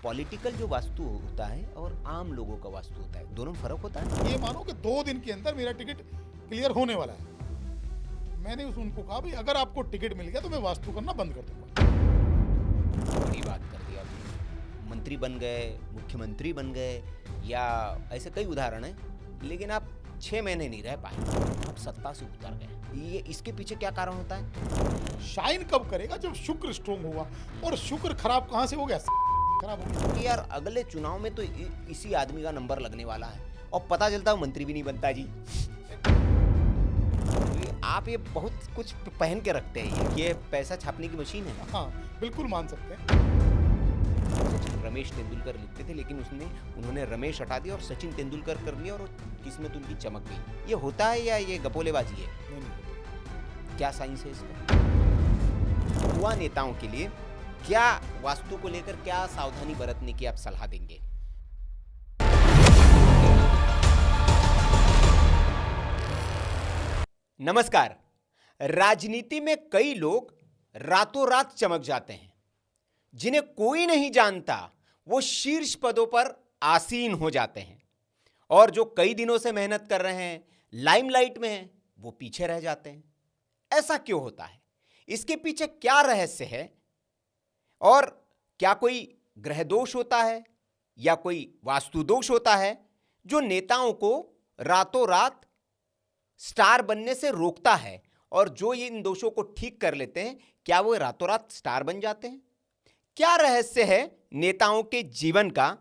Political जो वास्तु होता है और आम लोगों का वास्तु होता है, दोनों में फर्क होता है। ये मानो कि 2 दिन के अंदर मेरा टिकट क्लियर होने वाला है। मैंने उनको कहा भाई अगर आपको टिकट मिल गया तो मैं वास्तु करना बंद कर दूंगा। बड़ी बात कर दी आपने। मंत्री बन गए, मुख्यमंत्री बन गए, या ऐसे कई उदाहरण हैं, लेकिन आप 6 महीने नहीं रह पाए, आप सत्ता से उतर गए। ये इसके पीछे क्या कारण होता है? शाइन कब करेगा? जब शुक्र स्ट्रोंग होगा। और शुक्र खराब कहाँ से हो गया? खराब हो गया। कि यार अगले चुनाव में तो इसी आदमी का नंबर लगने वाला है और पता चलता है मंत्री भी नहीं बनता जी। आप ये बहुत कुछ पहन के रखते हैं, ये पैसा छापने की मशीन है। हाँ, बिल्कुल मान सकते हैं। रमेश तेंदुलकर लिखते थे, लेकिन उन्होंने रमेश हटा दिया और सचिन तेंदुलकर कर लिया और किस्मत उनकी चमक गई। ये होता है या ये गपोलेबाजी है? नहीं। क्या साइंस है इसका? युवा नेताओं के लिए क्या वास्तु को लेकर क्या सावधानी बरतने की आप सलाह देंगे? नमस्कार। राजनीति में कई लोग रातों रात चमक जाते हैं, जिन्हें कोई नहीं जानता वो शीर्ष पदों पर आसीन हो जाते हैं, और जो कई दिनों से मेहनत कर रहे हैं, लाइमलाइट में हैं, वो पीछे रह जाते हैं। ऐसा क्यों होता है? इसके पीछे क्या रहस्य है? और क्या कोई ग्रह दोष होता है या कोई वास्तु दोष होता है जो नेताओं को रातों रात स्टार बनने से रोकता है, और जो ये इन दोषों को ठीक कर लेते हैं, क्या वो रातों रात स्टार बन जाते हैं? क्या रहस्य है नेताओं के जीवन का?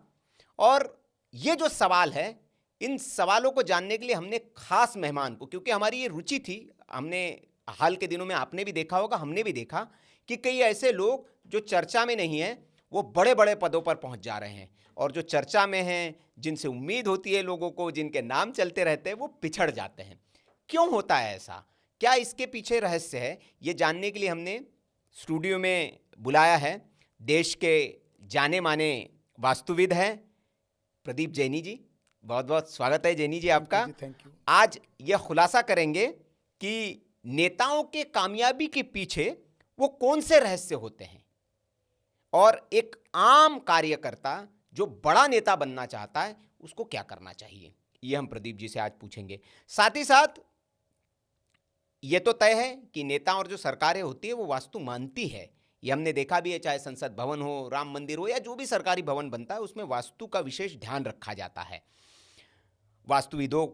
और ये जो सवाल है, इन सवालों को जानने के लिए हमने खास मेहमान को, क्योंकि हमारी ये रुचि थी, हमने हाल के दिनों में, आपने भी देखा होगा, हमने भी देखा कि कई ऐसे लोग जो चर्चा में नहीं हैं, वो बड़े बड़े पदों पर पहुंच जा रहे हैं, और जो चर्चा में हैं, जिनसे उम्मीद होती है लोगों को, जिनके नाम चलते रहते हैं, वो पिछड़ जाते हैं। क्यों होता है ऐसा? क्या इसके पीछे रहस्य है? ये जानने के लिए हमने स्टूडियो में बुलाया है देश के जाने माने वास्तुविद हैं प्रदीप जैनी जी। बहुत बहुत स्वागत है जैनी जी आपका। Thank you. आज यह खुलासा करेंगे कि नेताओं के कामयाबी के पीछे वो कौन से रहस्य होते हैं, और एक आम कार्यकर्ता जो बड़ा नेता बनना चाहता है उसको क्या करना चाहिए, ये हम प्रदीप जी से आज पूछेंगे। साथ ही साथ ये तो तय है कि नेता और जो सरकारें होती है वो वास्तु मानती है। ये हमने देखा भी है, चाहे संसद भवन हो, राम मंदिर हो, या जो भी सरकारी भवन बनता है उसमें वास्तु का विशेष ध्यान रखा जाता है। वास्तुविदों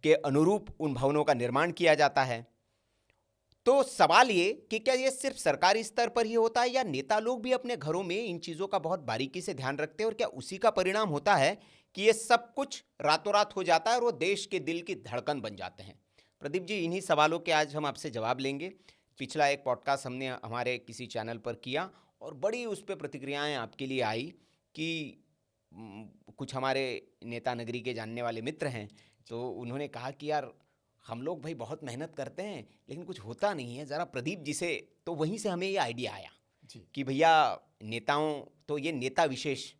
के अनुरूप उन भवनों का निर्माण किया जाता है। तो सवाल ये कि क्या ये सिर्फ सरकारी स्तर पर ही होता है, या नेता लोग भी अपने घरों में इन चीज़ों का बहुत बारीकी से ध्यान रखते हैं, और क्या उसी का परिणाम होता है कि ये सब कुछ रातों रात हो जाता है और वो देश के दिल की धड़कन बन जाते हैं? प्रदीप जी, इन्हीं सवालों के आज हम आपसे जवाब लेंगे। पिछला एक पॉडकास्ट हमने हमारे किसी चैनल पर किया और बड़ी उस पर प्रतिक्रियाएं आपके लिए आई कि कुछ हमारे नेता नगरी के जानने वाले मित्र हैं, तो उन्होंने कहा कि यार हम लोग भाई बहुत मेहनत करते हैं लेकिन कुछ होता नहीं है, ज़रा प्रदीप जी से। तो वहीं से हमें ये आइडिया आया जी। कि भैया नेताओं, तो ये नेता विशेष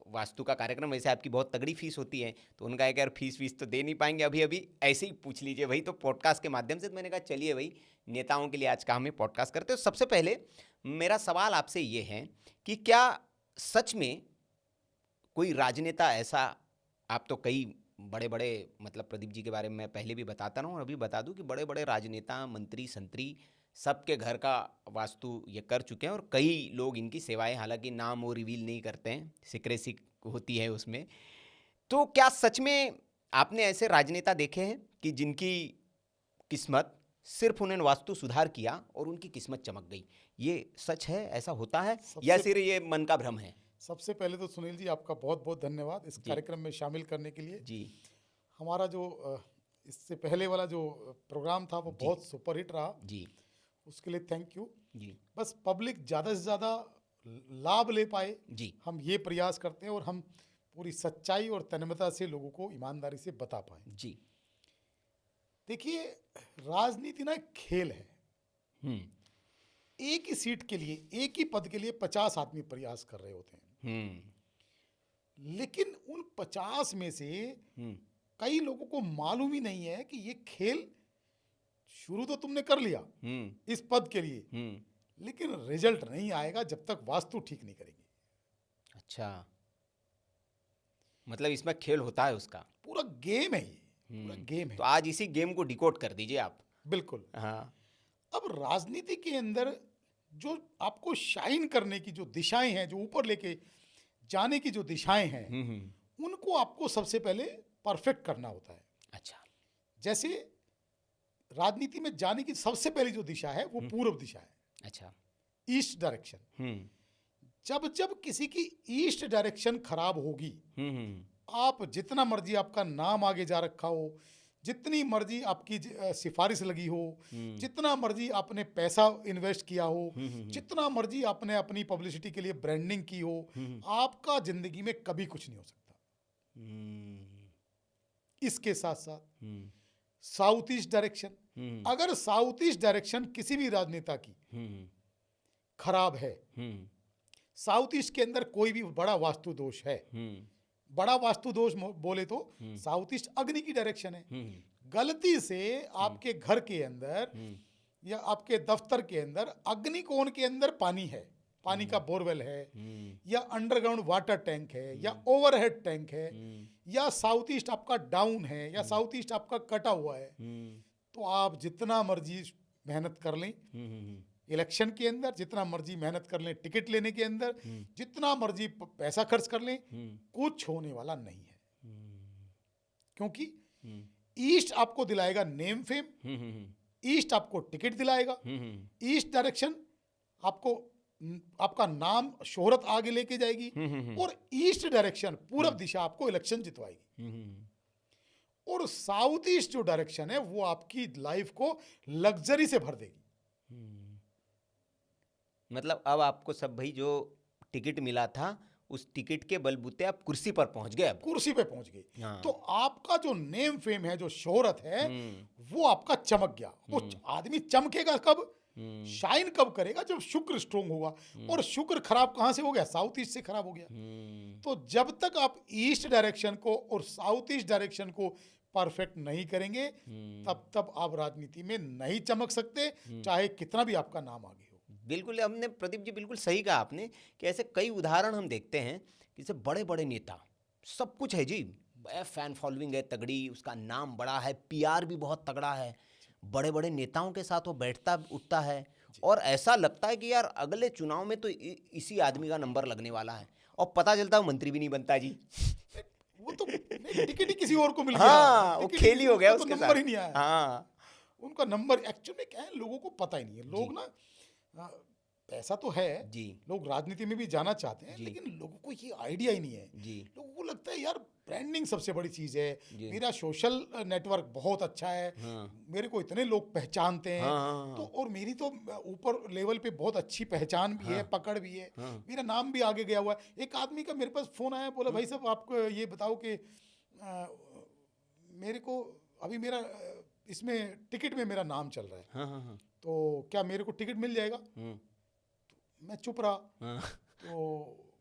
वास्तु का कार्यक्रम, वैसे आपकी बहुत तगड़ी फीस होती है, तो उनका एक यार फीस तो दे नहीं पाएंगे अभी ऐसे ही पूछ लीजिए भाई, तो पॉडकास्ट के माध्यम से। तो मैंने कहा चलिए भाई, नेताओं के लिए आज का हमें पॉडकास्ट करते हो। सबसे पहले मेरा सवाल आपसे ये है कि क्या सच में कोई राजनेता ऐसा, आप तो कई बड़े बड़े, मतलब प्रदीप जी के बारे में मैं पहले भी बताता रहा हूँ, अभी बता दूं कि बड़े बड़े राजनेता, मंत्री, संतरी, सबके घर का वास्तु ये कर चुके हैं, और कई लोग इनकी सेवाएं, हालांकि नाम वो रिवील नहीं करते हैं, सिक्रेसी होती है उसमें। तो क्या सच में आपने ऐसे राजनेता देखे हैं कि जिनकी किस्मत, सिर्फ उन्होंने वास्तु सुधार किया और उनकी किस्मत चमक गई? ये सच है, ऐसा होता है, या सिर्फ ये मन का भ्रम है? सबसे पहले तो सुनील जी आपका बहुत बहुत धन्यवाद इस कार्यक्रम में शामिल करने के लिए जी। हमारा जो इससे पहले वाला जो प्रोग्राम था वो बहुत सुपरहिट रहा जी, उसके लिए थैंक यू जी, बस पब्लिक ज़्यादा से ज़्यादा लाभ ले पाए, जी, हम ये प्रयास करते हैं और हम पूरी सच्चाई और तन्मयता से लोगों को ईमानदारी से बता पाए। जी। देखिए, राजनीति ना एक खेल है। एक ही सीट के लिए, एक ही पद के लिए 50 आदमी प्रयास कर रहे होते हैं, लेकिन उन 50 में से कई लोगों को मालूम ही नहीं है कि ये खेल शुरू तो तुमने कर लिया इस पद के लिए, लेकिन रिजल्ट नहीं आएगा जब तक वास्तु ठीक नहीं करेंगे। अच्छा, मतलब इसमें खेल होता है उसका। पूरा गेम है ये, पूरा गेम है। तो आज इसी गेम को डिकोड कर दीजिए आप। बिल्कुल। हाँ। अब राजनीति के अंदर जो आपको शाइन करने की जो दिशाएं हैं, जो ऊपर लेके जाने की जो दिशाएं हैं, उनको आपको सबसे पहले परफेक्ट करना होता है। अच्छा। जैसे राजनीति में जाने की सबसे पहली जो दिशा है वो पूर्व दिशा है। अच्छा। East direction. जब जब किसी की ईस्ट डायरेक्शन खराब होगी, आप जितना मर्जी आपका नाम आगे जा रखा हो, जितनी मर्जी आपकी सिफारिश लगी हो, जितना मर्जी आपने पैसा इन्वेस्ट किया हो, जितना मर्जी आपने अपनी पब्लिसिटी के लिए ब्रांडिंग की हो, आपका जिंदगी में कभी कुछ नहीं हो सकता। इसके साथ साथ साउथ ईस्ट डायरेक्शन, अगर साउथ ईस्ट डायरेक्शन किसी भी राजनेता की खराब है, साउथ ईस्ट के अंदर कोई भी बड़ा वास्तु दोष है, बड़ा वास्तु दोष बोले तो साउथ ईस्ट अग्नि की डायरेक्शन है। गलती से आपके घर के अंदर या आपके दफ्तर के अंदर अग्नि कोण के अंदर पानी है, पानी का बोरवेल है, या अंडरग्राउंड वाटर टैंक है, या ओवरहेड टैंक है, या साउथ ईस्ट आपका डाउन है, या साउथ ईस्ट आपका कटा हुआ है, तो आप जितना मर्जी मेहनत कर लें इलेक्शन के अंदर, जितना मर्जी मेहनत कर लें टिकट लेने के अंदर, जितना मर्जी पैसा खर्च कर लें, कुछ होने वाला नहीं है। क्योंकि ईस्ट आपको दिलाएगा नेम फेम, ईस्ट आपको टिकट दिलाएगा, ईस्ट डायरेक्शन आपको आपका नाम शोहरत आगे लेके जाएगी, और ईस्ट डायरेक्शन पूरब दिशा आपको इलेक्शन जितवाएगी। और साउथ ईस्ट जो डायरेक्शन है वो आपकी लाइफ को लग्जरी से भर देगी। मतलब अब आपको सब भाई जो टिकट मिला था उस टिकट के बलबूते आप कुर्सी पर पहुंच गए, अब कुर्सी पे पहुंच गए। हाँ। तो आपका जो नेम फेम है, जो शोहरत है, वो आपका चमक गया। वो आदमी चमकेगा कब, शाइन कब करेगा, जब शुक्र स्ट्रोंग होगा। और शुक्र खराब कहां से हो गया, साउथ ईस्ट से खराब हो गया। तो जब तक आप ईस्ट डायरेक्शन को और साउथ ईस्ट डायरेक्शन को परफेक्ट नहीं करेंगे, तब आप राजनीति में नहीं चमक सकते, चाहे कितना भी आपका नाम आगे हो। बिल्कुल, हमने प्रदीप जी बिल्कुल सही कहा आपने कि ऐसे कई उदाहरण हम देखते हैं कि जैसे बड़े बड़े नेता, सब कुछ है जी, फैन फॉलोइंग है तगड़ी, उसका नाम बड़ा है, पीआर भी बहुत तगड़ा है, बड़े बड़े नेताओं के साथ वो बैठता उठता है, और ऐसा लगता है कि यार अगले चुनाव में तो इसी आदमी का नंबर लगने वाला है, और पता चलता है मंत्री भी नहीं बनता जी। वो तो टिकट ही किसी और को मिल गया। हाँ, वो खेल ही हो गया, उसके नंबर ही नहीं आया। हाँ, उनका नंबर एक्चुअली में क्या है, लोगों को पता ही नहीं है। लोग ना पैसा तो है जी, लोग राजनीति में भी जाना चाहते हैं, लेकिन लोगों को ये आइडिया ही नहीं है जी। लोगों को लगता है यार ब्रांडिंग सबसे बड़ी चीज है, मेरा सोशल नेटवर्क बहुत अच्छा है, मेरे को इतने लोग पहचानते हैं, तो और मेरी तो ऊपर लेवल पे बहुत अच्छी पहचान भी है, पकड़ भी है, मेरा नाम भी आगे गया हुआ है। एक आदमी का मेरे पास फोन आया, बोला भाई साहब आपको ये बताओ कि मेरे को अभी मेरा इसमें टिकट में मेरा नाम चल रहा है, तो क्या मेरे को टिकट मिल जाएगा? मैं चुप रहा। तो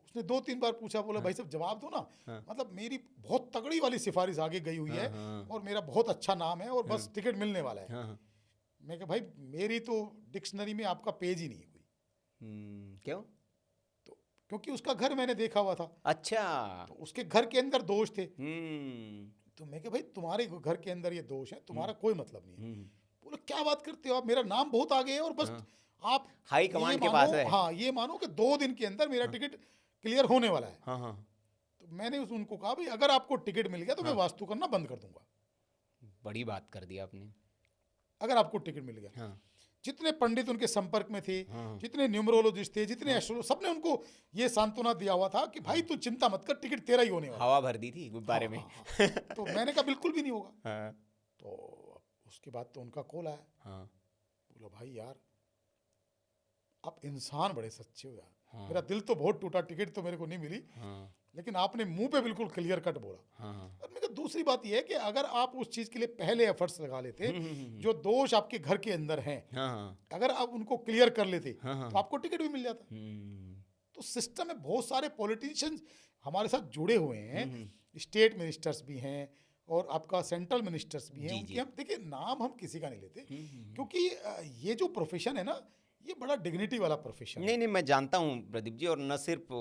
उसने 2-3 बार पूछा, बोला भाई साहब जवाब दो ना, मतलब मेरी बहुत तगड़ी वाली सिफारिश आगे गई हुई है, और मेरा बहुत अच्छा नाम है, और बस टिकट मिलने वाला है। मैं कहा भाई मेरी तो डिक्शनरी में आपका पेज ही नहीं है कोई। क्यों? तो क्योंकि उसका घर मैंने देखा हुआ था। अच्छा। तो उसके घर के अंदर दोष थे। तो मैं कहा भाई तुम्हारे घर के अंदर ये दोष है, तुम्हारा कोई मतलब नहीं है। बोला क्या बात करते हो आप, मेरा नाम बहुत आगे है, और बस आप हाई कमांड के पास है। हाँ, ये मानो कि 2 दिन के अंदर मेरा टिकट क्लियर होने वाला है। तो मैंने उनको कहा भाई अगर आपको टिकट मिल गया तो मैं वास्तु करना बंद कर दूंगा। बड़ी बात कर दी आपने। अगर आपको टिकट मिल गया, जितने पंडित उनके संपर्क में थे, जितने न्यूमरोलॉजिस्ट थे, जितने एस्ट्रोलॉजर, सबने उनको ये सांत्वना दिया हुआ था कि भाई तू चिंता मत कर, टिकट तेरा ही होने वाला। हवा भर दी थी गुब्बारे में। तो मैंने कहा बिल्कुल भी नहीं होगा। तो उसके बाद तो उनका कॉल आया, बोला भाई यार आप इंसान बड़े सच्चे हो यार, मेरा दिल तो बहुत टूटा, टिकट तो मेरे को नहीं मिली, लेकिन आपने मुंह पे बिल्कुल क्लियर कट बोला। और मैं दूसरी बात यह है कि अगर आप उस चीज के लिए पहले एफर्ट्स लगा लेते, जो दोष आपके घर के अंदर हैं, अगर आप उनको क्लियर कर लेते, तो आपको टिकट भी मिल जाता। तो सिस्टम में बहुत सारे पॉलिटिशियंस हमारे साथ जुड़े हुए हैं, स्टेट मिनिस्टर्स भी हैं और आपका सेंट्रल मिनिस्टर्स भी हैं। उनके हम देखिए नाम हम किसी का नहीं लेते, क्योंकि ये जो प्रोफेशन है ना, ये बड़ा डिग्निटी वाला प्रोफेशन है। नहीं नहीं, मैं जानता हूँ प्रदीप जी, और न सिर्फ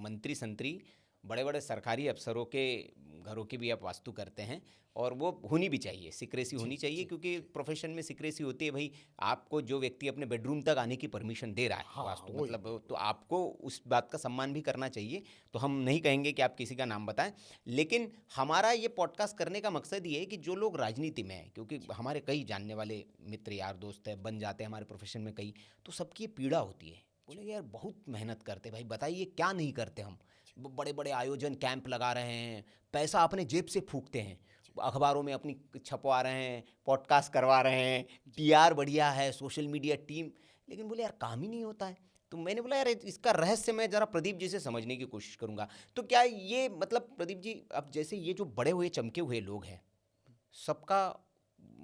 मंत्री संतरी, बड़े बड़े सरकारी अफसरों के घरों की भी आप वास्तु करते हैं, और वो होनी भी चाहिए, सिक्रेसी होनी चाहिए, क्योंकि प्रोफेशन में सिक्रेसी होती है भाई। आपको जो व्यक्ति अपने बेडरूम तक आने की परमिशन दे रहा है, हाँ, वास्तु वही। मतलब, तो आपको उस बात का सम्मान भी करना चाहिए। तो हम नहीं कहेंगे कि आप किसी का नाम बताएं, लेकिन हमारा ये पॉडकास्ट करने का मकसद ये है कि जो लोग राजनीति में हैं, क्योंकि हमारे कई जानने वाले मित्र यार दोस्त हैं, बन जाते हैं हमारे प्रोफेशन में कई, तो सबकी ये पीड़ा होती है, बोले यार बहुत मेहनत करते भाई, बताइए क्या नहीं करते हम। बड़े बड़े आयोजन कैंप लगा रहे हैं, पैसा अपने जेब से फूकते हैं, अखबारों में अपनी छपवा रहे हैं, पॉडकास्ट करवा रहे हैं, टीआर बढ़िया है, सोशल मीडिया टीम, लेकिन बोले यार काम ही नहीं होता है। तो मैंने बोला यार इसका रहस्य मैं ज़रा प्रदीप जी से समझने की कोशिश करूंगा। तो क्या ये मतलब प्रदीप जी, अब जैसे ये जो बड़े हुए चमके हुए लोग हैं, सबका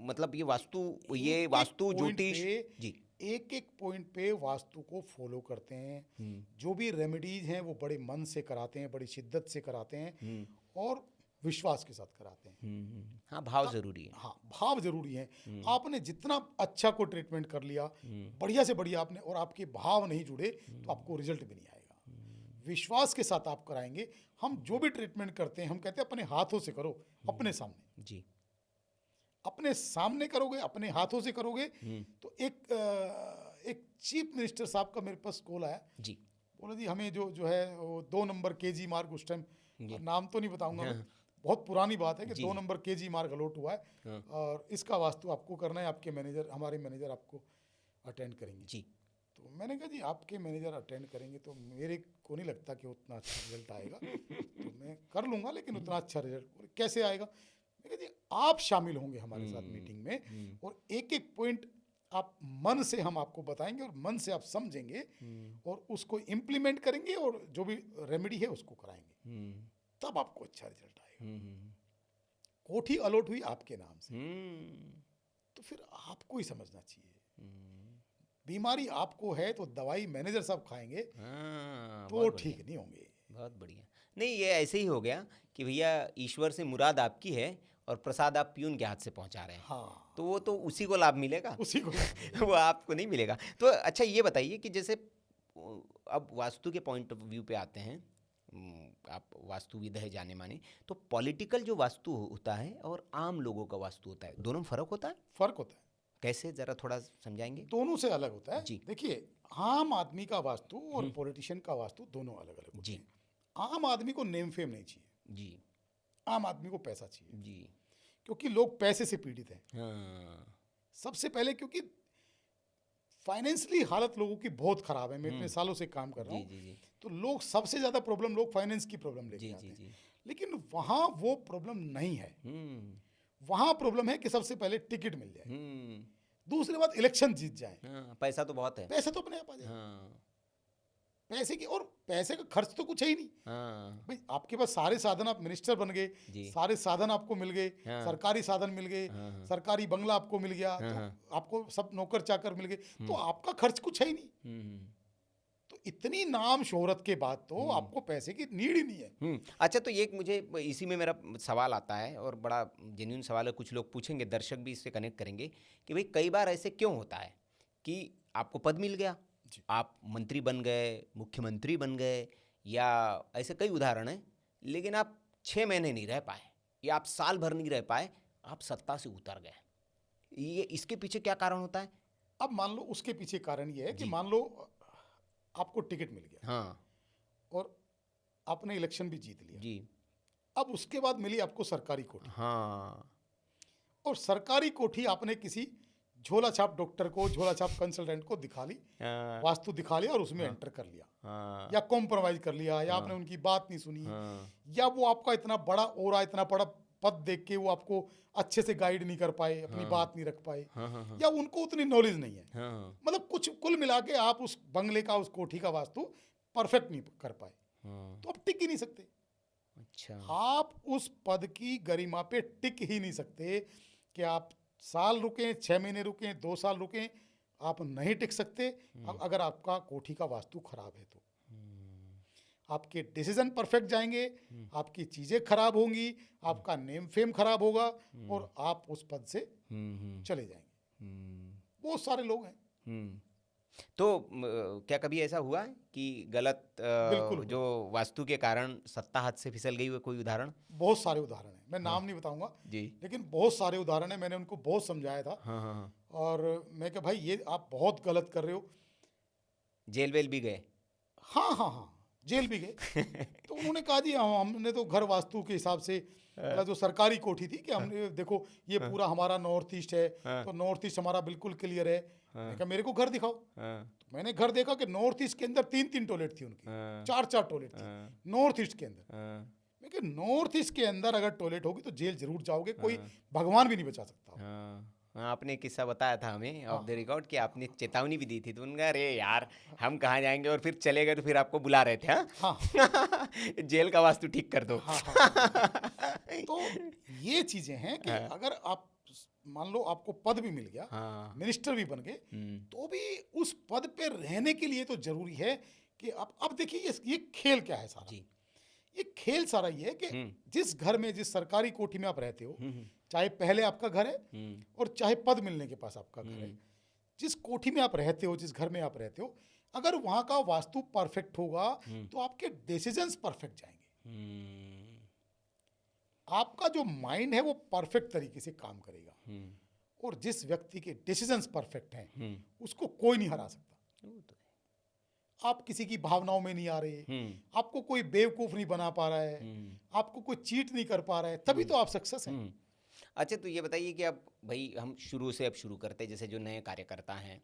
मतलब ये वास्तु, ये एक-एक वास्तु पॉइंट ज्योतिष पे, जी, एक-एक पॉइंट पे वास्तु को फॉलो करते हैं। जो भी रेमेडीज हैं वो बड़े मन से कराते हैं, बड़ी शिद्दत से कराते हैं और विश्वास के साथ कराते हैं। हाँ भाव ज़रूरी है। हाँ, भाव जरूरी है। आपने जितना अच्छा को ट्रीटमेंट कर लिया, बढ़िया से बढ़िया आपने, और आपके भाव नहीं जुड़े तो आपको रिजल्ट भी नहीं आएगा। विश्वास के साथ आप कराएंगे। हम जो भी ट्रीटमेंट करते हैं हम कहते हैं अपने हाथों से करो, अपने सामने, जी अपने सामने करोगे, अपने हाथों से करोगे। तो एक चीफ मिनिस्टर साहब का मेरे पास कॉल आया, जी बोला जी हमें जो जो है वो 2 नंबर केजी मार्ग, उस टाइम नाम तो नहीं बताऊंगा मैं, बहुत पुरानी बात है कि 2 नंबर केजी मार्ग अलॉट हुआ है और इसका वास्तु आपको करना है, आपके मैनेजर, हमारे मैनेजर आपको अटेंड करेंगे। जी तो मैंने कहा जी आपके मैनेजर अटेंड करेंगे तो मेरे को नहीं लगता कि उतना अच्छा रिजल्ट आएगा। तो मैं कर लूँगा लेकिन उतना अच्छा रिजल्ट कैसे आएगा। मैं कहा जी आप शामिल होंगे हमारे साथ मीटिंग में और एक एक पॉइंट आप मन से हम आपको बताएंगे और मन से आप समझेंगे और उसको इम्प्लीमेंट करेंगे और जो भी रेमेडी है उसको कराएंगे, तब आपको अच्छा रिजल्ट आएगा। कोठी अलॉट हुई आपके नाम से, तो फिर आपको ही समझना चाहिए बीमारी आपको है तो दवाई मैनेजर साहब खाएंगे तो ठीक नहीं होंगे। बहुत बढ़िया। नहीं ये ऐसे ही हो गया कि भैया ईश्वर से मुराद आपकी है और प्रसाद आप प्यून के हाथ से पहुंचा रहे हैं। हाँ, तो वो तो उसी को लाभ मिलेगा, उसी को वो आपको नहीं मिलेगा। तो अच्छा ये बताइए कि जैसे अब वास्तु के पॉइंट ऑफ व्यू पे आते हैं, आप वास्तुविद है जाने माने, तो पॉलिटिकल जो वास्तु होता है और आम लोगों का वास्तु होता है, दोनों में फर्क होता है? फर्क होता है, कैसे जरा थोड़ा समझाएंगे? दोनों से अलग होता है। जी देखिए आम आदमी का वास्तु और पॉलिटिशियन का वास्तु दोनों अलग अलग होते जी हैं। आम आदमी को नेम फेम नहीं चाहिए, जी आम आदमी को पैसा चाहिए, जी क्योंकि लोग पैसे से पीड़ित हैं हाँ सबसे पहले, क्योंकि फाइनेंशियली हालत लोगों की बहुत खराब है। मैं इतने सालों से काम कर रहा जी हूँ, जी जी तो लोग सबसे ज़्यादा प्रॉब्लम लोग फाइनेंस की प्रॉब्लम लेके जी आते जी हैं, जी लेकिन वहाँ वो प्रॉब्लम नहीं है। वहाँ प्रॉब्लम है कि सबसे पहले टिकट मिल जाए, दूसरी बात इलेक्शन जीत जाए, हाँ पैसा तो बहुत है। पैसा तो अपने आप आ जाए। हाँ पैसे की, और पैसे का खर्च तो कुछ है ही नहीं हाँ भाई, आपके पास सारे साधन, आप मिनिस्टर बन गए, जी सारे साधन आपको मिल गए, हाँ। सरकारी साधन मिल गए, हाँ। सरकारी बंगला आपको मिल गया, हाँ, तो हाँ। आपको सब नौकर चाकर मिल गए, तो आपका खर्च कुछ है ही नहीं। तो इतनी नाम शोहरत के बाद तो आपको पैसे की नीड ही नहीं है। अच्छा तो ये एक मुझे इसी में मेरा सवाल आता है और बड़ा जेन्युइन सवाल है, कुछ लोग पूछेंगे, दर्शक भी इससे कनेक्ट करेंगे कि भाई कई बार ऐसे क्यों होता है कि आपको पद मिल गया, आप मंत्री बन गए, मुख्यमंत्री बन गए, या ऐसे कई उदाहरण हैं, लेकिन आप 6 महीने नहीं रह पाए या आप साल भर नहीं रह पाए, आप सत्ता से उतर गए। ये इसके पीछे क्या कारण होता है? अब मान लो उसके पीछे कारण ये है कि मान लो आपको टिकट मिल गया हाँ और आपने इलेक्शन भी जीत लिया जी अब उसके बाद मिली आपको सरकारी कोठी, हाँ और सरकारी कोठी आपने किसी झोला छाप डॉक्टर को, झोला छाप कंसल्टेंट को दिखा ली, हाँ वास्तु दिखा लिया और उसमें एंटर कर लिया, हाँ या कॉम्प्रोमाइज कर लिया, या आपने उनकी बात नहीं सुनी, हाँ या वो आपका इतना बड़ा ओरा, इतना बड़ा पद देख के वो आपको अच्छे से गाइड नहीं कर पाए, अपनी बात नहीं रख पाए, या उनको उतनी नॉलेज नहीं है। हाँ मतलब कुछ कुल मिला के आप उस बंगले का, उस कोठी का वास्तु परफेक्ट नहीं कर पाए, हाँ तो आप टिक ही नहीं सकते। अच्छा आप उस पद की गरिमा पे टिक ही नहीं सकते कि आप साल रुकें, 6 महीने रुकें, 2 साल रुकें, आप नहीं टिक सकते अगर आपका कोठी का वास्तु खराब है तो। आपके डिसीजन परफेक्ट जाएंगे, आपकी चीज़ें खराब होंगी, आपका नेम फेम खराब होगा और आप उस पद से चले जाएंगे। बहुत सारे लोग हैं तो क्या कभी ऐसा हुआ है कि गलत बिल्कुल जो वास्तु के कारण सत्ता हाथ से फिसल गई हो, कोई उदाहरण? बहुत सारे उदाहरण हैं, मैं नाम नहीं बताऊंगा, जी। लेकिन बहुत सारे उदाहरण हैं। मैंने उनको बहुत समझाया था, हाँ हाँ हाँ। और मैं कहा भाई ये आप बहुत गलत कर रहे हो। जेल वेल भी गए? हाँ हाँ हाँ, जेल भी गए। तो उन्होंने कहा जी हमने तो घर वास्तु के हिसाब से, मतलब जो सरकारी कोठी थी, कि हमने देखो ये पूरा हमारा नॉर्थ ईस्ट है, तो नॉर्थ ईस्ट हमारा बिल्कुल क्लियर है। मैंने कहा मेरे को घर दिखाओ। हाँ तो मैंने घर देखा कि नॉर्थ ईस्ट के अंदर 3-3 टॉयलेट थी उनकी, हाँ 4-4 टॉयलेट थी नॉर्थ ईस्ट के अंदर। हाँ मैं कहा नॉर्थ ईस्ट के अंदर अगर टॉयलेट होगी तो जेल जरूर जाओगे, कोई भगवान भी नहीं बचा सकता। हाँ हाँ, आपने किस्सा बताया था हमें ऑफ द हाँ। रिकॉर्ड कि आपने चेतावनी भी दी थी, तो उनका अरे यार हम कहाँ जाएंगे, और फिर चले गए तो फिर आपको बुला रहे थे। हाँ हाँ जेल का वास्तु ठीक कर दो। हाँ हाँ। तो ये चीजें हैं कि अगर आप मान लो आपको पद भी मिल गया, हाँ मिनिस्टर भी बन गए, तो भी उस पद पे रहने के लिए तो जरूरी है कि आप, अब देखिए ये खेल क्या है सारा। जी। ये खेल सारा ये है कि जिस घर में, जिस सरकारी कोठी में आप रहते हो, चाहे पहले आपका घर है और चाहे पद मिलने के पास आपका घर है, जिस कोठी में आप रहते हो, जिस घर में आप रहते हो, अगर वहां का वास्तु परफेक्ट होगा तो आपके डिसीजंस परफेक्ट जाएंगे। आपका जो माइंड है वो परफेक्ट तरीके से काम करेगा, और जिस व्यक्ति के डिसीजंस परफेक्ट हैं उसको कोई नहीं हरा सकता। आप किसी की भावनाओं में नहीं आ रहे, आपको कोई बेवकूफ नहीं बना पा रहा है, आपको कोई चीट नहीं कर पा रहा है, तभी तो आप सक्सेस हैं। अच्छा, तो ये बताइए कि अब भाई हम शुरू से अब शुरू करते हैं, जैसे जो नए कार्यकर्ता हैं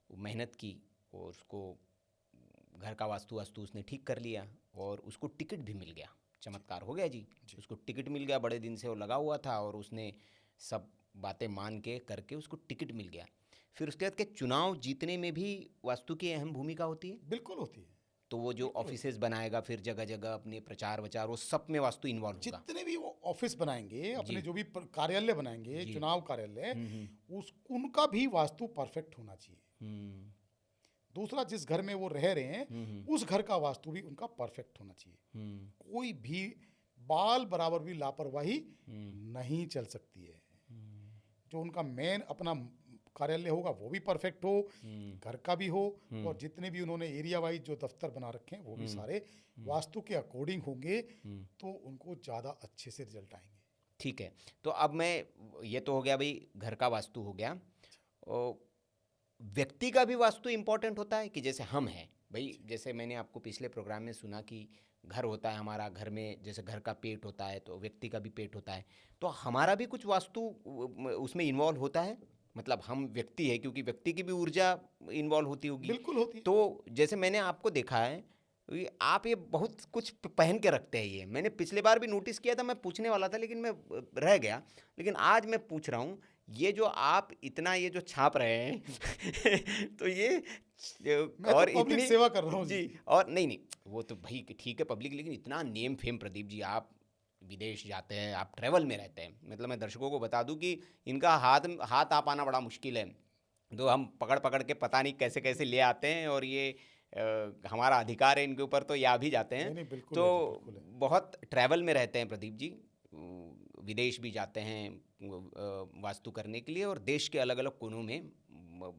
वो मेहनत की और उसको घर का वास्तु उसने ठीक कर लिया और उसको टिकट भी मिल गया, चमत्कार हो गया जी। उसको टिकट मिल गया, बड़े दिन से वो लगा हुआ था और उसने सब बातें मान के करके उसको टिकट मिल गया। फिर उसके बाद के चुनाव जीतने में भी वास्तु की अहम भूमिका होती है। बिल्कुल होती है। तो वो जो ऑफिसेज बनाएगा फिर जगह जगह अपने प्रचार वचार, वो सब में वास्तु इन्वॉल्व होगा। जितने भी वो ऑफिस बनाएंगे, अपने जो भी कार्यालय बनाएंगे, चुनाव कार्यालय, उनका भी वास्तु परफेक्ट होना चाहिए। दूसरा, जिस घर में वो रह रहे हैं उस घर का वास्तु भी उनका परफेक्ट होना चाहिए। कोई भी बाल बराबर भी लापरवाही नहीं चल सकती है। जो उनका मेन अपना कार्यालय होगा वो भी परफेक्ट हो, घर का भी हो, और जितने भी उन्होंने एरिया वाइज जो दफ्तर बना रखे हैं वो भी सारे वास्तु के अकॉर्डिंग होंगे, तो उनको ज़्यादा अच्छे से रिजल्ट आएंगे। ठीक है, तो अब मैं, ये तो हो गया भाई घर का वास्तु हो गया, और व्यक्ति का भी वास्तु इम्पोर्टेंट होता है कि जैसे हम हैं भाई, जैसे मैंने आपको पिछले प्रोग्राम में सुना कि घर होता है हमारा, घर में जैसे घर का पेट होता है तो व्यक्ति का भी पेट होता है, तो हमारा भी कुछ वास्तु उसमें इन्वॉल्व होता है। मतलब हम व्यक्ति है, क्योंकि व्यक्ति की भी ऊर्जा इन्वॉल्व होती होगी। बिल्कुल होती है। तो जैसे मैंने आपको देखा है, आप ये बहुत कुछ पहन के रखते हैं, ये मैंने पिछले बार भी नोटिस किया था, मैं पूछने वाला था लेकिन मैं रह गया, लेकिन आज मैं पूछ रहा हूँ, ये जो आप इतना ये जो छाप रहे हैं तो ये मैं और तो पब्लिक सेवा कर रहा हूँ जी। और नहीं वो तो भाई ठीक है पब्लिक, लेकिन इतना नेम फेम प्रदीप जी, आप विदेश जाते हैं, आप ट्रैवल में रहते हैं, मतलब मैं दर्शकों को बता दूं कि इनका हाथ आ पाना बड़ा मुश्किल है, तो हम पकड़ पकड़ के पता नहीं कैसे कैसे ले आते हैं, और ये हमारा अधिकार है इनके ऊपर, तो या भी जाते हैं। नहीं, बिल्कुल तो है, बिल्कुल है। बहुत ट्रैवल में रहते हैं प्रदीप जी, विदेश भी जाते हैं वास्तु करने के लिए, और देश के अलग अलग कोनों में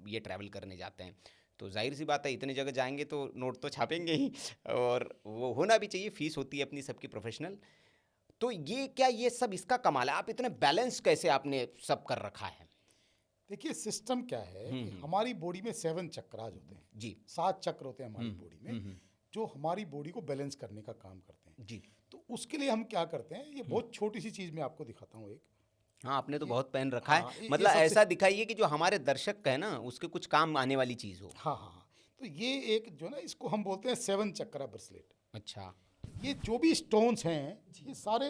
ये ट्रैवल करने जाते हैं। तो जाहिर सी बात है इतने जगह जाएंगे तो नोट तो छापेंगे ही, और वो होना भी चाहिए, फीस होती है अपनी सबकी प्रोफेशनल। तो ये क्या, ये सब इसका कमाल है, आप इतने बैलेंस कैसे आपने सब कर रखा है? देखिए सिस्टम क्या है कि हमारी बॉडी में 7 चक्रास होते हैं जी, 7 चक्र होते हैं हमारी बॉडी में, जो हमारी बॉडी को बैलेंस करने का काम करते हैं जी। तो उसके लिए हम क्या करते हैं, ये बहुत छोटी सी चीज़ मैं आपको दिखाता हूँ एक। हाँ, आपने तो बहुत पहन रखा हाँ, है, मतलब ऐसा दिखाइए कि जो हमारे दर्शक है ना उसके कुछ काम आने वाली चीज़ हो। हाँ हाँ हाँ, तो ये एक जो ना, इसको हम बोलते हैं 7 चक्रा ब्रेसलेट। अच्छा। ये जो भी स्टोन्स हैं ये सारे,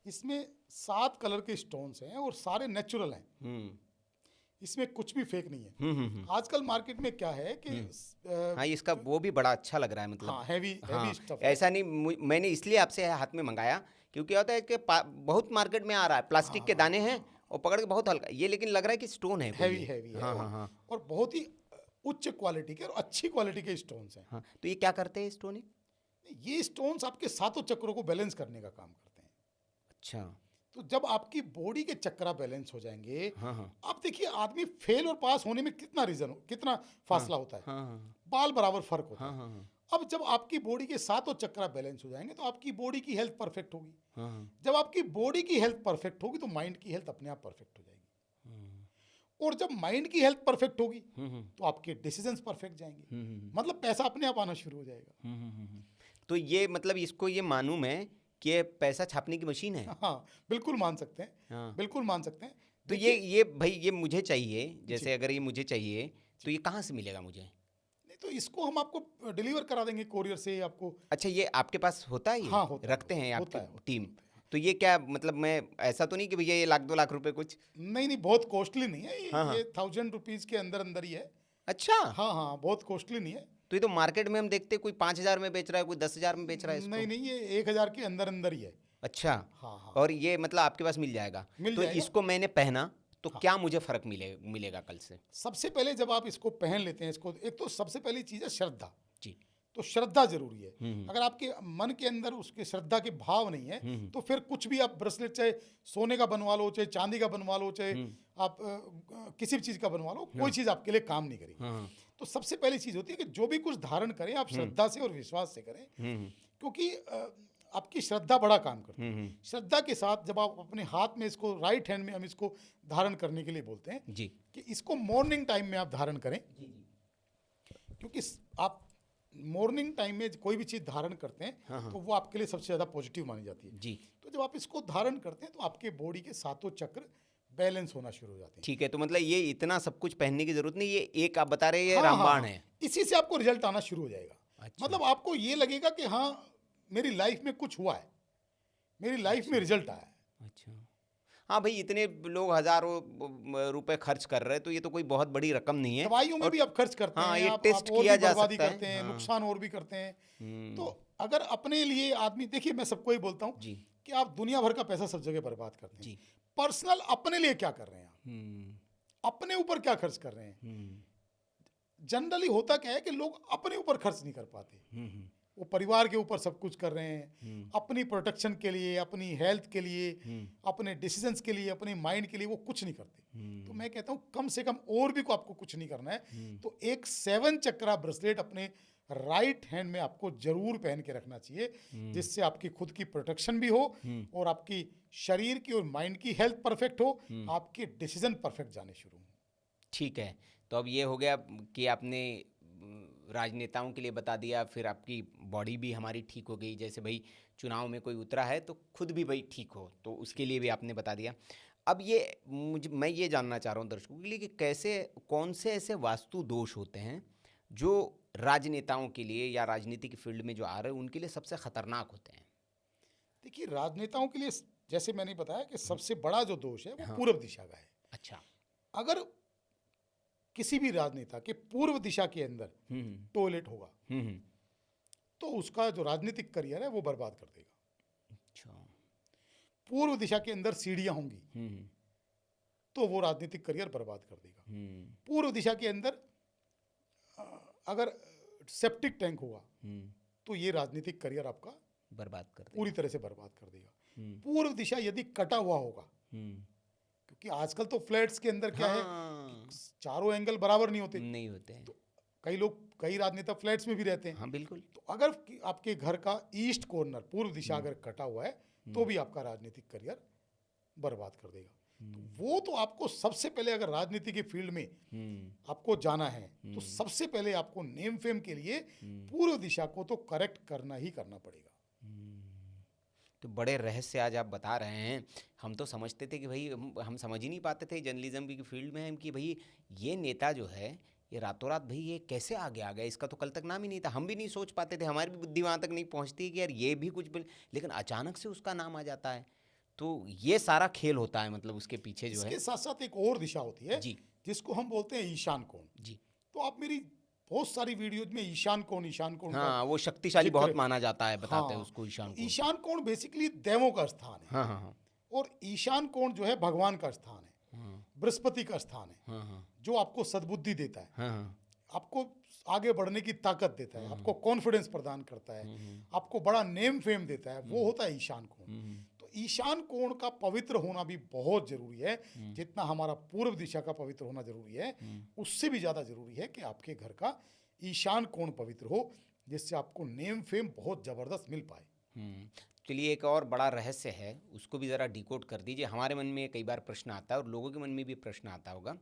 इसमें 7 कलर के स्टोन्स हैं और सारे नेचुरल हैं, इसमें कुछ भी फेक नहीं है। आजकल मार्केट में क्या है कि हाँ, इसका वो भी बड़ा अच्छा लग रहा है, मतलब हाँ, हैवी स्टफ। ऐसा नहीं, मैंने इसलिए आपसे हाथ में मंगाया क्योंकि होता है कि बहुत मार्केट में आ रहा है, प्लास्टिक के दाने हैं और पकड़ के बहुत हल्का, ये लेकिन लग रहा है कि स्टोन है, हैवी है। हाँ हाँ हाँ, और बहुत ही उच्च क्वालिटी के और अच्छी क्वालिटी के स्टोन्स हैं। हाँ। तो ये क्या करते हैं स्टोन? ये स्टोन्स आपके 7 चक्रों को बैलेंस करने का काम करते हैं। अच्छा। तो जब आपकी बॉडी के चक्रा बैलेंस हो जाएंगे, हाँ हाँ आप देखिए आदमी फेल और पास होने में कितना फासला होता है, हाँ हाँ बाल बराबर फर्क होता हाँ है। हाँ हाँ अब जब आपकी बॉडी के सातों चक्रा बैलेंस हो जाएंगे तो आपकी बॉडी की हेल्थ परफेक्ट होगी। हाँ हाँ जब आपकी बॉडी की हेल्थ परफेक्ट होगी तो माइंड की हेल्थ अपने आप परफेक्ट हो जाएगी, और जब माइंड की हेल्थ परफेक्ट होगी तो आपके डिसीजंस परफेक्ट जाएंगे, मतलब पैसा अपने आप आना शुरू हो जाएगा। तो ये मतलब इसको ये मालूम है कि ये पैसा छापने की मशीन है। हाँ, बिल्कुल मान सकते हैं, हाँ। बिल्कुल मान सकते हैं। तो ये भाई ये मुझे चाहिए, जैसे अगर ये मुझे चाहिए तो ये कहाँ से मिलेगा मुझे? नहीं तो इसको हम आपको डिलीवर करा देंगे कोरियर से आपको। अच्छा, ये आपके पास होता है? ये हाँ, होता है, रखते हैं होता आपकी है, टीम? तो ये क्या मतलब, मैं ऐसा तो नहीं कि भैया ये 1-2 लाख रुपए कुछ? नहीं नहीं, बहुत कॉस्टली नहीं है ये। हाँ, हाँ। ये 1000 रुपीज़ के अंदर अंदर ही है। अच्छा, हाँ हाँ, बहुत कॉस्टली नहीं है। तो ये तो मार्केट में हम देखते कोई 5,000 में बेच रहा है, कोई 10,000 में बेच रहा है इसको। नहीं नहीं, ये 1000 के अंदर अंदर ही है। अच्छा, हाँ हाँ, और ये मतलब आपके पास मिल जाएगा? मिल तो जाएगा। इसको मैंने पहना तो क्या मुझे फर्क मिलेगा कल से? सबसे पहले जब आप इसको पहन लेते हैं, इसको एक तो सबसे पहली चीज़ है श्रद्धा। जी। तो श्रद्धा जरूरी है। अगर आपके मन के अंदर उसके श्रद्धा के भाव नहीं है तो फिर कुछ भी आप ब्रेसलेट, चाहे सोने का बनवा लो, चाहे चांदी का बनवा लो, चाहे आप किसी भी चीज़ का बनवा लो, कोई चीज़ आपके लिए काम नहीं करेगी। तो सबसे पहली चीज़ होती है कि जो भी कुछ धारण करें आप श्रद्धा से और विश्वास से करें, क्योंकि आपकी श्रद्धा बड़ा काम करती है। श्रद्धा के साथ जब आप अपने हाथ में इसको, राइट हैंड में हम इसको धारण करने के लिए बोलते हैं जी। कि इसको मॉर्निंग टाइम में आप धारण करें, क्योंकि आप मॉर्निंग टाइम में कोई भी चीज़ धारण करते हैं तो वो आपके लिए सबसे ज़्यादा पॉजिटिव मानी जाती है। जी। तो जब आप इसको धारण करते हैं तो आपके बॉडी के सातों चक्र बैलेंस होना शुरू हो जाते हैं। ठीक है, तो मतलब ये इतना सब कुछ पहनने की जरूरत नहीं, ये एक आप बता रहे हैं ये हाँ, रामबाण हाँ, है। इसी से आपको रिजल्ट आना शुरू हो जाएगा। अच्छा। मतलब आपको ये लगेगा कि हाँ, मेरी लाइफ में कुछ हुआ है, मेरी लाइफ में रिजल्ट आया है। अच्छा, हाँ भाई, इतने लोग हजारों रुपए खर्च कर रहे हैं तो ये तो कोई बहुत बड़ी रकम नहीं है। दवाइयों में भी आप खर्च करते हाँ, हैं, ये आप टेस्ट और किया भी जा बर्बादी सकता है। करते हैं, हाँ। नुकसान और भी करते हैं। तो अगर अपने लिए आदमी, देखिए मैं सबको ही बोलता हूँ जी। कि आप दुनिया भर का पैसा सब जगह बर्बाद करते हैं, जी। पर्सनल अपने लिए क्या कर रहे हैं आप, अपने ऊपर क्या खर्च कर रहे हैं। जनरली होता क्या है कि लोग अपने ऊपर खर्च नहीं कर पाते, वो परिवार के ऊपर सब कुछ कर रहे हैं, अपनी प्रोटेक्शन के लिए, अपनी हेल्थ के लिए, अपने डिसीजंस के लिए, अपने माइंड के लिए वो कुछ नहीं करते। तो मैं कहता हूँ कम से कम और भी को आपको कुछ नहीं करना है तो एक 7 चक्रा ब्रेसलेट अपने राइट हैंड में आपको जरूर पहन के रखना चाहिए, जिससे आपकी खुद की प्रोटेक्शन भी हो और आपकी शरीर की और माइंड की हेल्थ परफेक्ट हो, आपके डिसीजन परफेक्ट जाने शुरू हो। ठीक है, तो अब ये हो गया कि आपने राजनेताओं के लिए बता दिया, फिर आपकी बॉडी भी हमारी ठीक हो गई, जैसे भाई चुनाव में कोई उतरा है तो खुद भी भाई ठीक हो, तो उसके लिए भी आपने बता दिया। अब ये मैं ये जानना चाह रहा हूँ दर्शकों के लिए कि कैसे, कौन से ऐसे वास्तु दोष होते हैं जो राजनेताओं के लिए या राजनीति की फील्ड में जो आ रहे हैं उनके लिए सबसे खतरनाक होते हैं? देखिए, राजनेताओं के लिए जैसे मैंने बताया कि सबसे बड़ा जो दोष है वो पूर्व दिशा का है। अच्छा। अगर किसी भी राजनेता के पूर्व दिशा के अंदर टॉयलेट होगा तो उसका जो राजनीतिक करियर है वो बर्बाद कर देगा। अच्छा। पूर्व दिशा के अंदर सीढ़ियां होंगी तो वो राजनीतिक करियर बर्बाद कर देगा। पूर्व दिशा के अंदर अगर सेप्टिक टैंक होगा तो ये राजनीतिक करियर आपका बर्बाद कर देगा, पूरी तरह से बर्बाद कर देगा। पूर्व दिशा यदि कटा हुआ होगा, क्योंकि आजकल तो फ्लैट्स के अंदर क्या है, चारों एंगल बराबर नहीं होते हैं। तो कई राजनेता फ्लैट्स में भी रहते हैं। हाँ बिल्कुल। तो अगर आपके घर का ईस्ट कॉर्नर पूर्व दिशा अगर कटा हुआ है तो भी आपका राजनीतिक करियर बर्बाद कर देगा। तो वो तो आपको सबसे पहले, अगर राजनीति के फील्ड में आपको जाना है तो सबसे पहले आपको नेम फेम के लिए पूर्व दिशा को तो करेक्ट करना ही करना पड़ेगा। तो बड़े रहस्य आज आप बता रहे हैं। हम तो समझते थे कि भाई हम समझ ही नहीं पाते थे जर्नलिज्म की फील्ड में हम कि भाई ये नेता जो है ये रातों रात भाई ये कैसे आगे आ गया, इसका तो कल तक नाम ही नहीं था। हम भी नहीं सोच पाते थे, हमारी भी बुद्धि वहाँ तक नहीं पहुँचती कि यार ये भी कुछ लेकिन अचानक से उसका नाम आ जाता है। तो ये सारा खेल होता है, मतलब उसके पीछे जो है। इसके साथ साथ एक और दिशा होती है जी, जिसको हम बोलते हैं ईशान कोण। जी। तो आप मेरी बहुत सारी वीडियोज में ईशान कोण हाँ, वो शक्तिशाली बहुत माना जाता है, बताते हैं उसको ईशान कोण। ईशान कोण बेसिकली देवों का स्थान है। हाँ हाँ हाँ। और ईशान कोण जो है भगवान का स्थान है, बृहस्पति का स्थान है। हाँ हाँ। जो आपको सद्बुद्धि देता है, हाँ हाँ। आपको आगे बढ़ने की ताकत देता है, आपको कॉन्फिडेंस प्रदान करता है, आपको बड़ा नेम फेम देता है, वो होता है ईशान कोण। तो तो ईशान कोण का पवित्र होना भी बहुत जरूरी है। जितना हमारा पूर्व दिशा का पवित्र होना जरूरी है, उससे भी ज़्यादा जरूरी है कि आपके घर का ईशान कोण पवित्र हो, जिससे आपको नेम फेम बहुत ज़बरदस्त मिल पाए। चलिए, एक और बड़ा रहस्य है, उसको भी ज़रा डिकोड कर दीजिए। हमारे मन में कई बार प्रश्न आता है और लोगों के मन में भी प्रश्न आता होगा।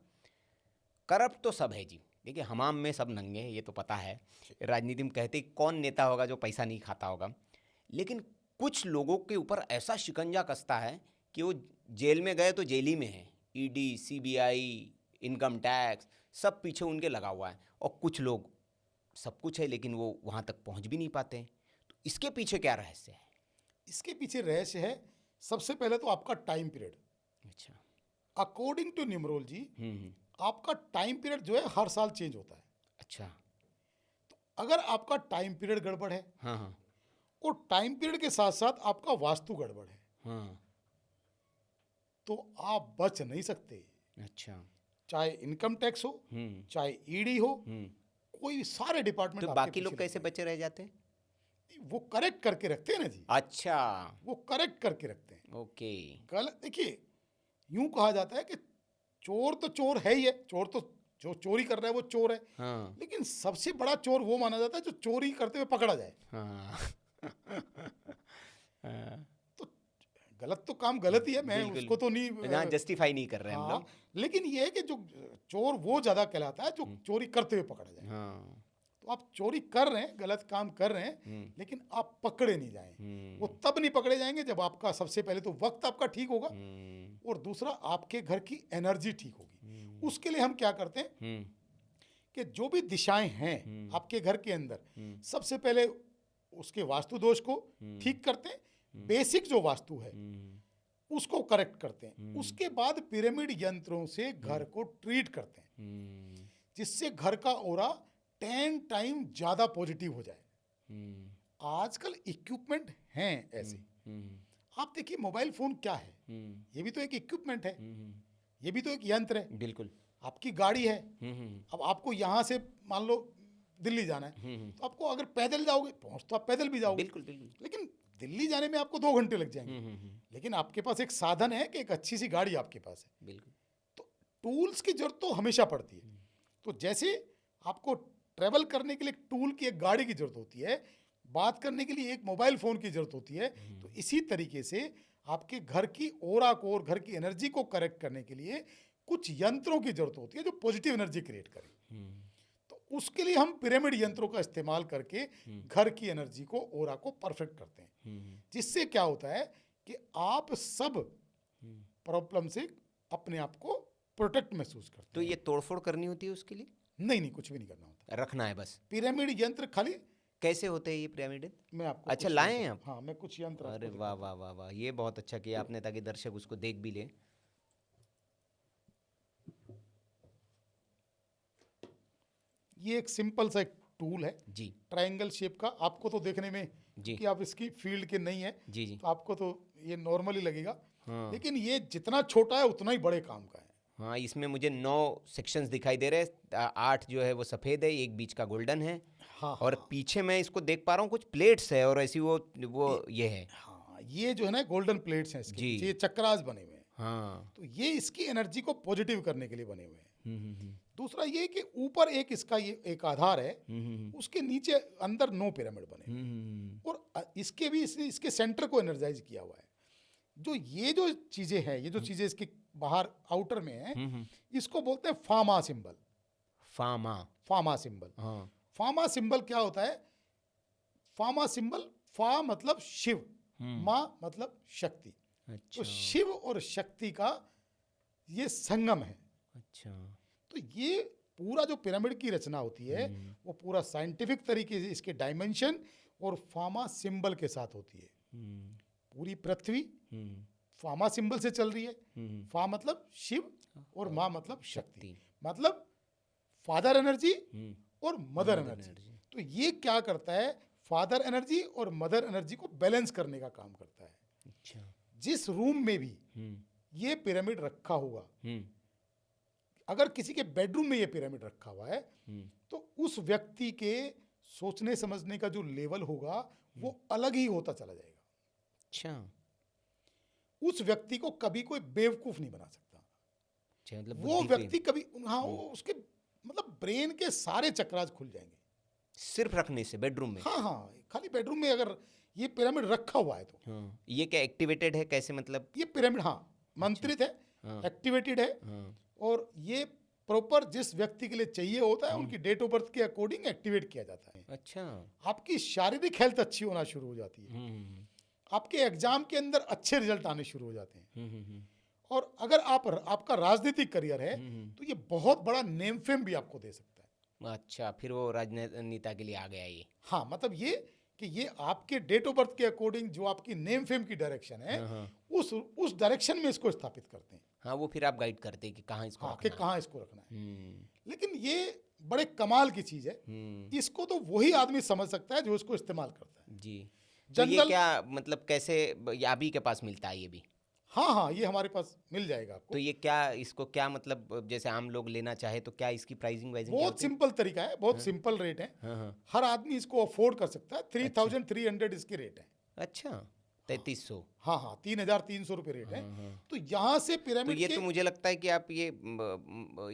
करप्ट तो सब है जी, देखिए हमाम में सब नंगे हैं, ये तो पता है। राजनीति में कहते ही कौन नेता होगा जो पैसा नहीं खाता होगा, लेकिन कुछ लोगों के ऊपर ऐसा शिकंजा कसता है कि वो जेल में गए तो जेल ही में है। ईडी, सीबीआई, इनकम टैक्स सब पीछे उनके लगा हुआ है, और कुछ लोग सब कुछ है लेकिन वो वहाँ तक पहुँच भी नहीं पाते हैं। तो इसके पीछे क्या रहस्य है? इसके पीछे रहस्य है, सबसे पहले तो आपका टाइम पीरियड। अच्छा। अकॉर्डिंग टू न्यूमरोलॉजी आपका टाइम पीरियड जो है हर साल चेंज होता है। अच्छा। तो अगर आपका टाइम पीरियड गड़बड़ है, हाँ हाँ और टाइम पीरियड के साथ साथ आपका वास्तु गड़बड़ है, हाँ। तो आप बच नहीं सकते। अच्छा। चाहे इनकम टैक्स हो, चाहे ईडी हो, कोई सारे डिपार्टमेंट। तो बाकी लोग कैसे बचे रह जाते हैं? वो करेक्ट करके रखते हैं ना जी। अच्छा, वो करेक्ट करके रखते हैं। ओके। गलत, देखिए यूं कहा जाता है कि चोर तो चोर है ही है, चोर तो जो चोरी कर रहा है वो चोर है। हाँ लेकिन सबसे बड़ा चोर वो माना जाता है जो चोरी करते हुए पकड़ा जाए। हाँ तो गलत तो काम गलत ही है, मैं बिल्कुल। उसको तो नहीं यहाँ जस्टिफाई नहीं कर रहे हैं हम हाँ, लोग। लेकिन ये है कि जो चोर वो ज्यादा कहलाता है जो चोरी करते हुए पकड़ा जाए। हाँ। तो आप चोरी कर रहे हैं, गलत काम कर रहे हैं, लेकिन आप पकड़े नहीं जाएं। वो तब नहीं पकड़े जाएंगे जब आपका सबसे पहले तो वक्त आपका ठीक होगा, और दूसरा आपके घर की एनर्जी ठीक होगी। उसके लिए हम क्या करते हैं कि जो भी दिशाएं हैं आपके घर के अंदर, सबसे पहले उसके वास्तु दोष को ठीक करते हैं। बेसिक जो वास्तु है उसको करेक्ट करते हैं। उसके बाद पिरामिड यंत्रों से घर को ट्रीट करते हैं, जिससे घर का ऑरा 10 टाइम ज्यादा पॉजिटिव हो जाए। आजकल इक्विपमेंट हैं ऐसे। आप देखिए मोबाइल फोन क्या है, ये भी तो एक इक्विपमेंट है, ये भी तो एक यंत्र है। बिल्कुल। आपकी गाड़ी है, अब आपको यहाँ से मान लो दिल्ली जाना है, तो आपको अगर पैदल जाओगे पहुंच तो आप पैदल भी जाओगे, बिल्कुल बिल्कुल। लेकिन दिल्ली जाने में आपको 2 घंटे लग जाएंगे। लेकिन आपके पास एक साधन है कि एक अच्छी सी गाड़ी आपके पास है। बिल्कुल। तो टूल्स की जरूरत तो हमेशा पड़ती है। तो जैसे आपको ट्रेवल करने के लिए एक टूल की, एक गाड़ी की जरूरत होती है, बात करने के लिए एक मोबाइल फोन की जरूरत होती है, तो इसी तरीके से आपके घर की ऑरा को और घर की एनर्जी को करेक्ट करने के लिए कुछ यंत्रों की जरूरत होती है जो पॉजिटिव एनर्जी क्रिएट करें। तो उसके लिए हम पिरामिड यंत्रों का इस्तेमाल करके घर की एनर्जी को, ऑरा को परफेक्ट करते हैं, जिससे क्या होता है कि आप सब प्रॉब्लम से अपने आप को प्रोटेक्ट महसूस करते तो हैं। ये तोड़फोड़ करनी होती है उसके लिए? नहीं, कुछ भी नहीं करना होता, रखना है बस। पिरामिड यंत्र खाली। कैसे होते हैं ये पिरामिड? मैं आपको अच्छा, कुछ लाए यंत्र- हैं आप? हाँ, मैं कुछ यंत्र अरे आपको वाह वाह वाह वाह, ये बहुत अच्छा किया आपने, ताकि दर्शक उसको देख भी ले। ये एक सिंपल सा एक टूल है जी ट्रायंगल शेप का। आपको तो देखने में जी कि आप इसकी फील्ड के नहीं है, जी जी। तो आपको तो ये नॉर्मली लगेगा, हाँ लेकिन ये जितना छोटा है उतना ही बड़े काम का है। हाँ, इसमें मुझे 9 सेक्शंस दिखाई दे रहे हैं। 8 जो है वो सफ़ेद है, एक बीच का गोल्डन है, हाँ और पीछे मैं इसको देख पा रहा हूँ कुछ प्लेट्स है, और ऐसी वो ये है। हाँ, ये जो है ना गोल्डन प्लेट्स हैं इसके जी। पीछे, ये चक्रास बने हुए हैं। हाँ। तो ये इसकी एनर्जी को पॉजिटिव करने के लिए बने हुए हैं। दूसरा ये कि ऊपर एक इसका ये एक आधार है, उसके नीचे अंदर 9 पिरामिड बने, और इसके भी इसके सेंटर को एनर्जाइज किया हुआ है। जो ये जो चीजें हैं, ये जो चीजें इसके बाहर आउटर में हैं, इसको बोलते हैं फामा सिंबल। फामा सिंबल। हाँ। फामा सिंबल क्या होता है? फामा सिंबल, फा मतलब शिव, मा मतलब शक्ति। अच्छा। तो शिव और शक्ति का ये संगम है। अच्छा। तो ये पूरा जो पिरामिड की रचना होती है वो पूरा साइंटिफिक तरीके से इसके डायमेंशन और फामा सिंबल के साथ होती है। पूरी पृथ्वी फामा सिंबल से चल रही है। फा मतलब शिव और मा मतलब शक्ति, मतलब फादर एनर्जी और मदर एनर्जी। तो ये क्या करता है? फादर एनर्जी और मदर एनर्जी को बैलेंस करने का काम करता है। अच्छा। जिस रूम में भी ये पिरामिड रखा होगा, अगर किसी के बेडरूम में ये पिरामिड रखा हुआ है, तो उस व्यक्ति के सोचने समझने का जो लेवल होगा वो अलग ही होता चला जाएगा। अच्छा। उस व्यक्ति को कभी कोई बेवकूफ नहीं बना सकता। अच्छा, मतलब वो बुद्धि व्यक्ति कभी, हाँ, वो उसके मतलब ब्रेन के सारे चक्रास खुल जाएंगे सिर्फ रखने से बेडरूम में। हाँ हाँ, खाली बेडरूम में अगर ये पिरामिड रखा हुआ है तो। हाँ, ये क्या एक्टिवेटेड है कैसे, मतलब? ये पिरामिड, हाँ, मंत्रित है, हाँ, एक्टिवेटेड है, हाँ, और ये प्रॉपर जिस व्यक्ति के लिए चाहिए होता है उनकी डेट ऑफ बर्थ के अकॉर्डिंग एक्टिवेट किया जाता है। अच्छा। आपकी शारीरिक हेल्थ अच्छी होना शुरू हो जाती है, आपके एग्जाम के अंदर अच्छे रिजल्ट आने शुरू हो जाते हैं। और अगर आपका राजनीतिक करियर है तो ये बहुत बड़ा नेम फेम भी आपको दे सकता है। अच्छा, फिर वो राजनेता के लिए आ गया ये। हाँ, मतलब ये कि ये आपके डेट ऑफ बर्थ के अकॉर्डिंग जो आपकी नेम फेम की डायरेक्शन है, उस डायरेक्शन में इसको स्थापित करते हैं। हाँ, वो फिर आप गाइड करते हैं कि कहाँ इसको हाँ, कि रखना है। कहाँ इसको रखना है। हम्म, लेकिन ये बड़े कमाल की चीज है, इसको तो वही आदमी समझ सकता है जो इसको इस्तेमाल करता है। जी। तो ये जनरल, क्या मतलब कैसे, ये आप ही के पास मिलता है ये भी? हाँ हाँ, ये हमारे पास मिल जाएगा आपको। तो ये क्या, इसको क्या मतलब, जैसे आम लोग लेना चाहे तो क्या इसकी प्राइसिंग वाइजिंग क्या बहुत होती है? सिंपल तरीका है, बहुत सिंपल रेट है, हाँ, हाँ। हर आदमी इसको अफोर्ड कर सकता है। 3300 इसकी रेट है। अच्छा, 3300। हाँ हाँ, 3300 रुपये रेट है। हाँ। तो यहाँ से तो पिरामिड ये के, तो मुझे लगता है कि आप ये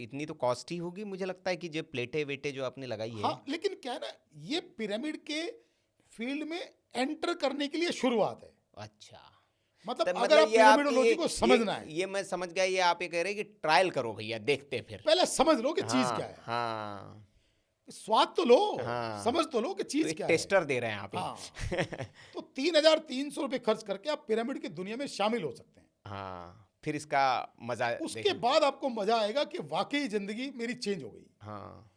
इतनी तो कॉस्ट ही होगी, मुझे लगता है कि जो प्लेटें वेटे जो आपने लगाई है। हाँ, लेकिन क्या है ना, ये पिरामिड के फील्ड में एंटर करने के लिए शुरुआत है। अच्छा, मतलब तब अगर आप ये आप पिरामिडोलॉजी को समझना है, ये मैं समझ गया, ये आप ये कह रहे हैं कि ट्रायल करो भैया, देखते हैं फिर। पहले समझ लो कि चीज हाँ, क्या है, हाँ, स्वाद तो लो, हाँ। समझ तो लो कि तो चीज एक क्या है। टेस्टर दे रहे हैं आप। हाँ, तो 3300 रुपये खर्च करके आप पिरामिड की दुनिया में शामिल हो सकते हैं। हाँ, फिर इसका मजा उसके देखें। बाद आपको मजा आएगा कि वाकई जिंदगी मेरी चेंज हो गई। हाँ,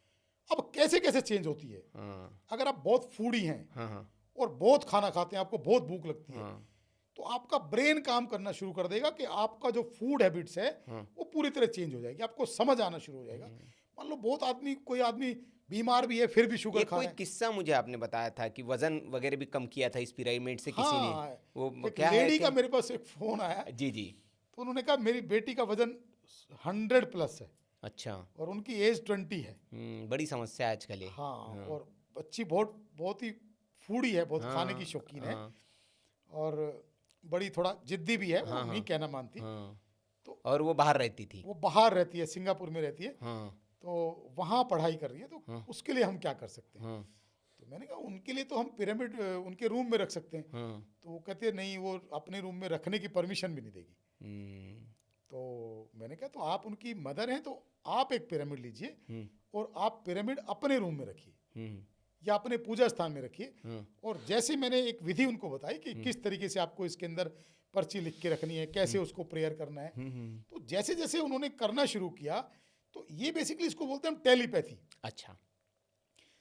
अब कैसे कैसे चेंज होती है, हाँ, अगर आप बहुत फूडी हैं हाँ, हाँ, और बहुत खाना खाते हैं, आपको बहुत भूख लगती है, हाँ, तो आपका ब्रेन काम करना शुरू कर देगा कि आपका जो फूड हैबिट्स है वो पूरी तरह चेंज हो जाएगी, आपको समझ आना शुरू हो जाएगा। मान लो बहुत आदमी, कोई आदमी बीमार भी है फिर भी शुगर ये खा कोई रहा है। किस्सा मुझे आपने बताया था कि वजन वगैरह भी कम किया था इस पिरामिड से किसी हाँ, ने, वो एक क्या है लेडी का क्या? मेरे पास एक फोन आया, जी, जी। तो उन्होंने कहा मेरी बेटी का वजन 100 प्लस है अच्छा। और उनकी एज 20 है। बड़ी समस्या है आजकल ये। हाँ, और बच्ची बहुत ही फूडी है, बहुत खाने की शौकीन है, हाँ, और बड़ी थोड़ा जिद्दी भी है, वो हाँ, नहीं कहना मानती। हाँ। तो और वो बाहर रहती थी। वो बाहर रहती है, सिंगापुर में रहती है, हाँ, तो वहाँ पढ़ाई कर रही है, तो उसके लिए हम क्या कर सकते हैं। हाँ, तो मैंने कहा उनके लिए तो हम पिरामिड उनके रूम में रख सकते हैं। हाँ। तो वो कहते हैं नहीं, वो अपने रूम में रखने की परमिशन भी नहीं देगी। हम्म, तो मैंने कहा तो आप उनकी मदर हैं, तो आप एक पिरामिड लीजिए हम्म, और आप पिरामिड अपने रूम में रखिए हम्म, या अपने पूजा स्थान में रखिए। हाँ, और जैसे मैंने एक विधि उनको बताई कि किस तरीके से आपको इसके अंदर पर्ची लिख के रखनी है, कैसे उसको प्रेयर करना है, तो जैसे जैसे उन्होंने करना शुरू किया, तो ये बेसिकली इसको बोलते हैं हम टेलीपैथी। अच्छा।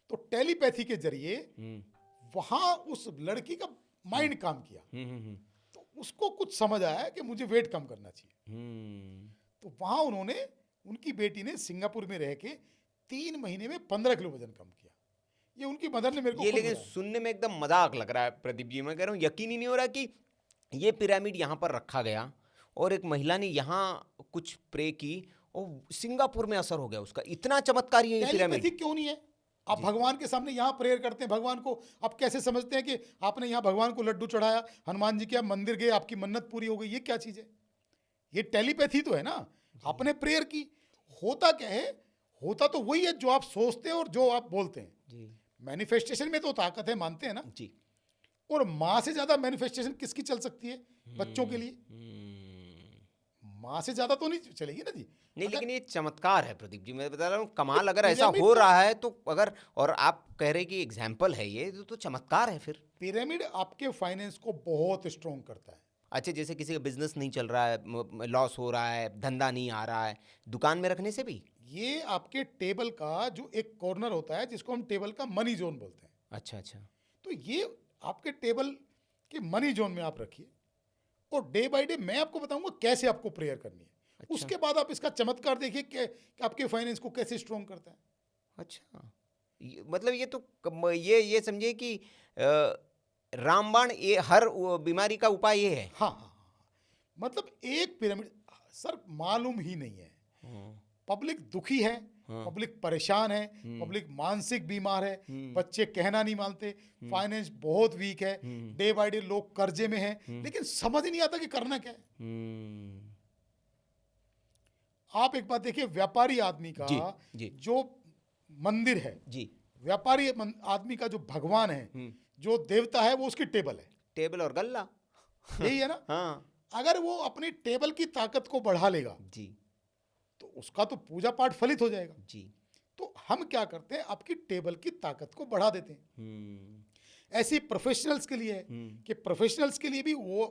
तो टेलीपैथी के जरिए हम्म, वहाँ उस लड़की का माइंड काम किया, हम्म, हम्म, तो उसको कुछ समझ आया कि मुझे वेट कम करना चाहिए। हम्म। तो वहाँ उन्होंने, उनकी बेटी ने सिंगापुर में रह के 3 महीने में 15 किलो वजन कम किया। ये उनकी मदर ने मेरे को ये खुद लेकिन बताया। सुनने में एकदम मजाक लग रहा है प्रदीप जी, मैं कह रहा हूँ यकीन ही नहीं हो रहा कि ये पिरामिड यहाँ पर रखा गया और एक महिला ने यहाँ कुछ प्रे की और सिंगापुर में असर हो गया उसका। इतना चमत्कारी है ये टेलीपैथी पिरामिड। क्यों नहीं है? आप भगवान के सामने यहाँ प्रेयर करते हैं, भगवान को आप कैसे समझते हैं कि आपने यहाँ भगवान को लड्डू चढ़ाया, हनुमान जी के आप मंदिर गए, आपकी मन्नत पूरी हो गई? ये क्या चीज़ है? ये टेलीपैथी तो है ना, आपने प्रेयर की। होता क्या है? होता तो वही है जो आप सोचते हैं और जो आप बोलते हैं। जी, मैनिफेस्टेशन में तो ताकत है, मानते हैं ना। जी। और माँ से ज्यादा मैनिफेस्टेशन किसकी चल सकती है बच्चों के लिए? माँ से ज्यादा तो नहीं चलेगी ना जी। नहीं, अगर लेकिन ये चमत्कार है प्रदीप जी, मैं बता रहा हूँ कमाल। अगर ऐसा पिरामिड हो तो- रहा है तो अगर, और आप कह रहे हैं कि एग्जाम्पल है ये, तो चमत्कार है फिर। पिरामिड आपके फाइनेंस को बहुत स्ट्रॉन्ग करता है। अच्छा, जैसे किसी का बिजनेस नहीं चल रहा है, लॉस हो रहा है, धंधा नहीं आ रहा है, दुकान में रखने से भी? ये आपके टेबल का जो एक कॉर्नर होता है, जिसको हम टेबल का मनी जोन बोलते हैं, अच्छा, अच्छा। तो ये आपके टेबल के मनी जोन में आप रखिए, और डे बाय डे मैं आपको बताऊंगा कैसे आपको प्रेयर करनी है। अच्छा। उसके बाद आप इसका चमत्कार देखिए कि आपके फाइनेंस को कैसे स्ट्रॉन्ग करता है। अच्छा, मतलब ये तो ये समझिए कि रामबाण ये हर बीमारी का उपाय ये है। हाँ हाँ हाँ, मतलब एक पिरामिड, सर मालूम ही नहीं है, पब्लिक दुखी है, पब्लिक परेशान है, पब्लिक मानसिक बीमार है, बच्चे कहना नहीं मानते, फाइनेंस बहुत वीक है, डे बाय डे लोग कर्जे में हैं, लेकिन समझ नहीं आता कि करना क्या है। आप एक बात देखिए, व्यापारी आदमी का जी। जो मंदिर है, जी, व्यापारी आदमी का जो भगवान है, जो देवता है, वो उसकी टेबल है, टेबल और गल्ला। यही है ना। हाँ अगर वो अपनी टेबल की ताकत को बढ़ा लेगा जी तो उसका तो पूजा पाठ फलित हो जाएगा। जी। तो हम क्या करते हैं, आपकी टेबल की ताकत को बढ़ा देते हैं। ऐसे प्रोफेशनल्स के लिए है कि प्रोफेशनल्स के लिए भी वो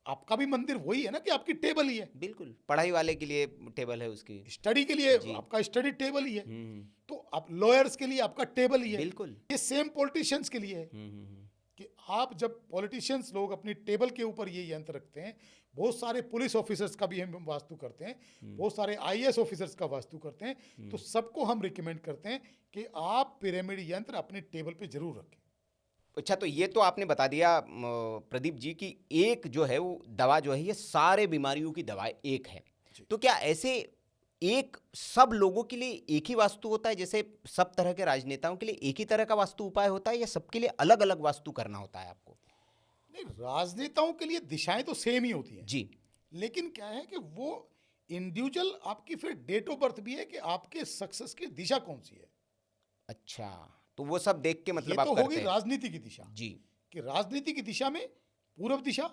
आपका भी मंदिर वही है ना, कि आपकी टेबल ही है। बिल्कुल, पढ़ाई वाले के लिए टेबल है उसकी। स्टडी के लिए आपका स्टडी टेबल ही है। तो आप लॉयर्स के लिए आपका टेबल ही है। बिल्कुल। ये सेम पॉलिटिशियंस के लिए है कि आप जब पॉलिटिशियंस लोग अपनी टेबल के ऊपर ये यंत्र रखते हैं, बहुत सारे पुलिस ऑफिसर्स का भी हम वास्तु करते हैं, बहुत सारे आईएएस ऑफिसर्स का वास्तु करते हैं, तो सबको हम रिकमेंड करते हैं कि आप पिरामिड यंत्र अपनी टेबल पे जरूर रखें। अच्छा, तो ये तो आपने बता दिया प्रदीप जी कि एक जो है वो दवा जो है, ये सारे बीमारियों की दवा एक है। तो क्या ऐसे एक सब लोगों के लिए एक ही वास्तु होता है, जैसे सब तरह के राजनेताओं के लिए एक ही तरह का वास्तु उपाय होता है, या सबके लिए अलग अलग वास्तु करना होता है आपको? नहीं, राजनेताओं के लिए दिशाएं तो सेम ही होती हैं जी, लेकिन क्या है कि वो इंडिविजुअल आपकी फिर डेट ऑफ बर्थ भी है कि आपके सक्सेस की दिशा कौन सी है। अच्छा, तो वो सब देख के मतलब ये आप तो करते होगी हैं। राजनीति की दिशा, जी, कि राजनीति की दिशा में पूर्व दिशा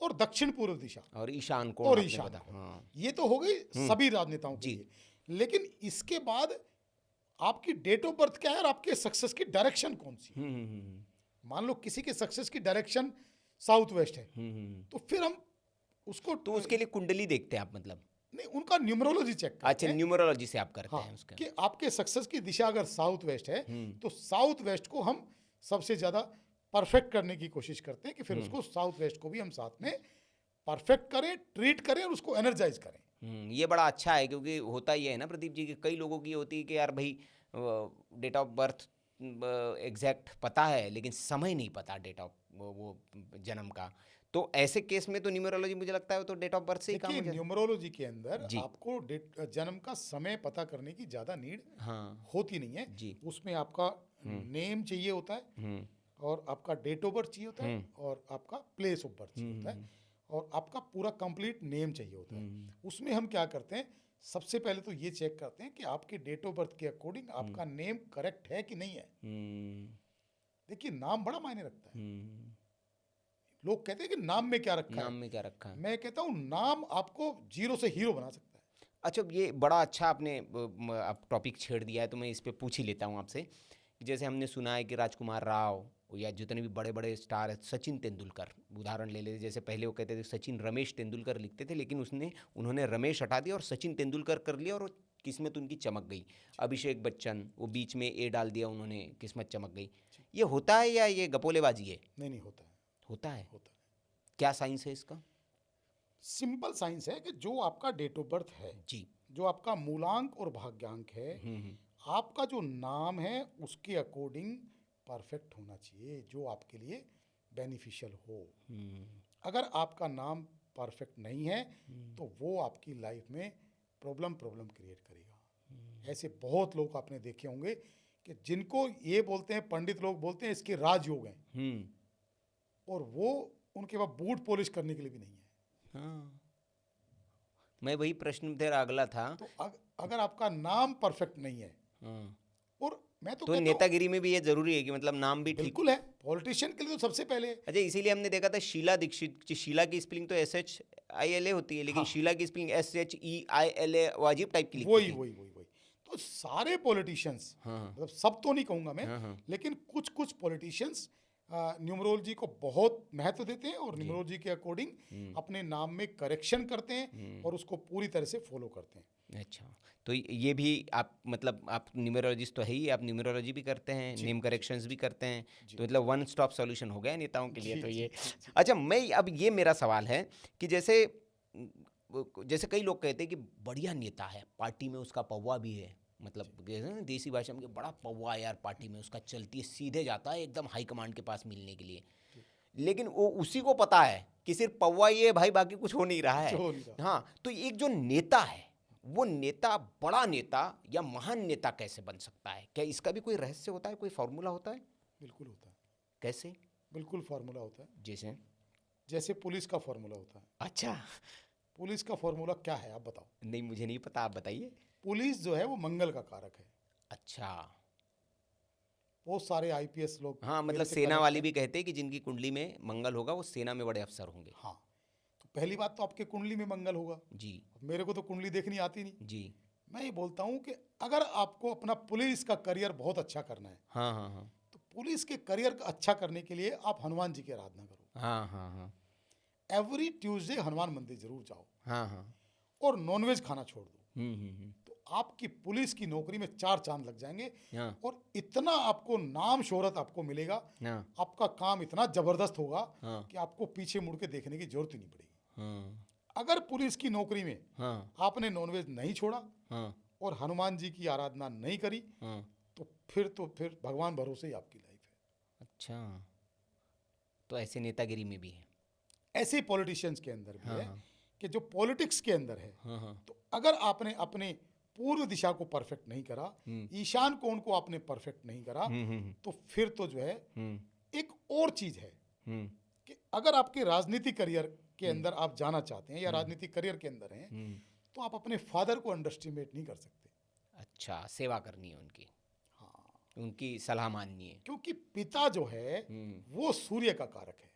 और दक्षिण पूर्व दिशा और ईशान कोण और आपने ईशान बताया। कोण। हाँ, ये तो हो गई सभी राजनेताओं के जी। लिए। लेकिन इसके बाद आपकी डेट ऑफ बर्थ क्या है और आपके सक्सेस की डायरेक्शन कौन सी है। मान लो किसी के सक्सेस की डायरेक्शन साउथ वेस्ट है, तो फिर हम उसको तो उसके लिए कुंडली देखते हैं आप मतलब? नहीं, उनका न्यूमरोलॉजी चेक करते अच्छा, हैं। न्यूमरोलॉजी से आप करते हाँ, हैं उसका। कि आपके सक्सेस की दिशा अगर साउथ वेस्ट है तो साउथ वेस्ट को हम सबसे ज्यादा परफेक्ट करने की कोशिश करते हैं कि फिर उसको साउथ वेस्ट को भी हम साथ में परफेक्ट करें, ट्रीट करें और उसको एनर्जाइज करें। ये बड़ा अच्छा है, क्योंकि होता ये है ना प्रदीप जी कि कई लोगों की होती है कि यार भाई डेट ऑफ बर्थ एग्जैक्ट पता है लेकिन समय नहीं पता डेट ऑफ वो जन्म का। तो ऐसे केस में तो न्यूमरोलॉजी मुझे लगता है वो तो डेट ऑफ बर्थ से ही काम हो देखिए, जाता है। न्यूमरोलॉजी के अंदर जी। आपको जन्म का समय पता करने की ज्यादा नीड हाँ होती नहीं है। जी। उसमें आपका नेम चाहिए होता है और आपका डेट ऑफ बर्थ चाहिए होता है और आपका प्लेस ऑफ बर्थ चाहिए होता है और आपका पूरा कंप्लीट नेम चाहिए होता है। उसमें हम क्या करते हैं, सबसे पहले तो ये चेक करते हैं कि आपके डेट ऑफ बर्थ के अकॉर्डिंग आपका नेम करेक्ट है कि नहीं है। देखिए, नाम बड़ा मायने रखता है। लोग कहते हैं कि नाम में क्या रखा नाम है। में क्या रखा है? मैं कहता हूँ नाम आपको जीरो से हीरो बना सकता है। अच्छा, ये बड़ा अच्छा आपने आप टॉपिक छेड़ दिया है, तो मैं इस पे पूछ ही लेता हूँ आपसे। जैसे हमने सुना है कि राजकुमार राव या जितने भी बड़े बड़े स्टार हैं, सचिन तेंदुलकर उदाहरण ले लेते, जैसे पहले वो कहते थे सचिन रमेश तेंदुलकर लिखते थे, लेकिन उन्होंने रमेश हटा दिया और सचिन तेंदुलकर कर लिया और किस्मत उनकी चमक गई। अभिषेक बच्चन, वो बीच में ए डाल दिया उन्होंने, किस्मत चमक गई। ये होता है या ये गपोलेबाजी है? नहीं, होता है। होता है। होता है। क्या साइंस है इसका? सिंपल साइंस है कि जो आपका डेट ऑफ बर्थ है जी, जो आपका मूलांक और भाग्यांक है, आपका जो नाम है उसके अकॉर्डिंग परफेक्ट होना चाहिए, जो आपके लिए बेनिफिशियल हो। अगर आपका नाम परफेक्ट नहीं है तो वो आपकी लाइफ में प्रॉब्लम क्रिएट करेगा। ऐसे बहुत लोग आपने देखे होंगे कि जिनको ये बोलते हैं, पंडित लोग बोलते हैं इसके राजयोग हैं, और वो उनके पास बूट पॉलिश करने के लिए भी नहीं है। हाँ, मैं वही प्रश्न तेरा अगला था। तो अगर आपका नाम परफेक्ट नहीं है, और मैं तो कहता हूं, नेतागिरी में भी ये जरूरी है कि मतलब नाम भी ठीक। बिल्कुल है, पॉलिटिशियन के लिए तो सबसे पहले। अच्छा, इसीलिए हमने देखा था शीला दीक्षित, शीला की स्पेलिंग तो SHILA होती है, लेकिन शीला की स्पेलिंग SHEILA अजीब टाइप की लिखी वही थी। वही वही वही तो सारे पॉलिटिशियंस, मतलब सब तो नहीं कहूंगा मैं, लेकिन कुछ कुछ पॉलिटिशियंस न्यूमरोलॉजी को बहुत महत्व देते हैं और न्यूमरोलॉजी के अकॉर्डिंग अपने नाम में करेक्शन करते हैं और उसको पूरी तरह से फॉलो करते हैं। अच्छा, तो ये भी आप मतलब आप न्यूमरोलॉजिस्ट तो है ही, आप न्यूमरोलॉजी भी करते हैं, नेम करेक्शंस भी करते हैं, तो मतलब वन स्टॉप सॉल्यूशन हो गया नेताओं के लिए तो ये। अच्छा, मैं अब ये मेरा सवाल है कि जैसे कई लोग कहते हैं कि बढ़िया नेता है, पार्टी में उसका पौवा भी है, मतलब देसी भाषा में बड़ा पौवा यार, पार्टी में उसका चलती है, सीधे जाता है एकदम हाई कमांड के पास मिलने के लिए, लेकिन वो उसी को पता है कि सिर्फ पौवा ही है भाई, बाकी कुछ हो नहीं रहा है। हाँ, तो एक जो नेता है वो नेता बड़ा नेता या महान नेता कैसे बन सकता है? क्या इसका भी कोई रहस्य होता है, कोई फॉर्मूला होता है? बिल्कुल होता है, कैसे? बिल्कुल फार्मूला होता है। जैसे? जैसे पुलिस का फार्मूला होता है। अच्छा। पुलिस का फार्मूला क्या है आप बताओ? नहीं, मुझे नहीं पता, आप बताइए। पुलिस जो है वो मंगल का कारक है। अच्छा। बहुत सारे आईपीएस लोग हाँ, मतलब मेरे से सेना कनेक्ट वाले हैं। भी कहते हैं कि जिनकी कुंडली में मंगल होगा वो सेना में बड़े अफसर होंगे। हाँ, तो पहली बात तो आपके कुंडली में मंगल होगा। जी। अब मेरे को तो कुंडली देखनी आती नहीं। जी। मैं ये बोलता हूँ कि अगर आपको अपना पुलिस का करियर बहुत अच्छा करना है हाँ हाँ हाँ तो पुलिस के करियर का अच्छा करने के लिए आप हनुमान जी की आराधना करो। हाँ हाँ हाँ एवरी ट्यूसडे हनुमान मंदिर जरूर जाओ हाँ हाँ। और नॉनवेज खाना छोड़ दो। हम्म। तो आपकी पुलिस की नौकरी में 4 चांद लग जाएंगे हाँ और इतना आपको नाम शोहरत आपको मिलेगा। हाँ आपका काम इतना जबरदस्त होगा हाँ कि आपको पीछे मुड़ के देखने की जरूरत ही नहीं पड़ेगी। हाँ अगर पुलिस की नौकरी में हाँ आपने नॉनवेज नहीं छोड़ा हाँ और हनुमान जी की आराधना नहीं करी हाँ। तो फिर भगवान भरोसे ही आपकी लाइफ है। अच्छा, तो ऐसे नेतागिरी में भी है? ऐसे ही पॉलिटिशियंस के अंदर भी हाँ है हाँ कि जो पॉलिटिक्स के अंदर है हाँ हाँ। तो अगर आपने अपने पूर्व दिशा को परफेक्ट नहीं करा, ईशान कोण को आपने परफेक्ट नहीं करा, तो फिर तो जो है एक और चीज है कि अगर आपके राजनीतिक करियर के अंदर आप जाना चाहते हैं या राजनीतिक करियर के अंदर हैं तो आप अपने फादर को अंडरस्टिमेट नहीं कर सकते। अच्छा, सेवा करनी है उनकी, हाँ, उनकी सलाह माननी है। क्योंकि पिता जो है वो सूर्य का कारक है।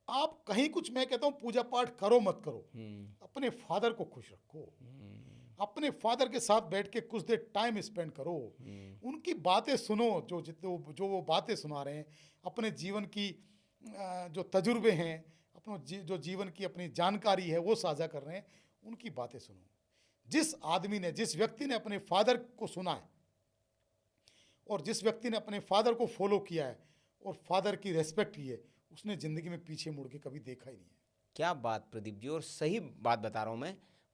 आप कहीं कुछ, मैं कहता हूं पूजा पाठ करो मत करो, अपने फादर को खुश रखो। अपने फादर के साथ बैठ के कुछ देर टाइम स्पेंड करो, उनकी बातें सुनो, जो वो बातें सुना रहे हैं, अपने जीवन की जो तजुर्बे हैं, जो जीवन की अपनी जानकारी है वो साझा कर रहे हैं, उनकी बातें सुनो। जिस व्यक्ति ने अपने फादर को सुना है और जिस व्यक्ति ने अपने फादर को फॉलो किया है और फादर की रेस्पेक्ट की है, उसने जिंदगी में पीछे मुड़ के कभी देखा ही नहीं है। क्या बात प्रदीप जी, और सही बात बता रहा हूँ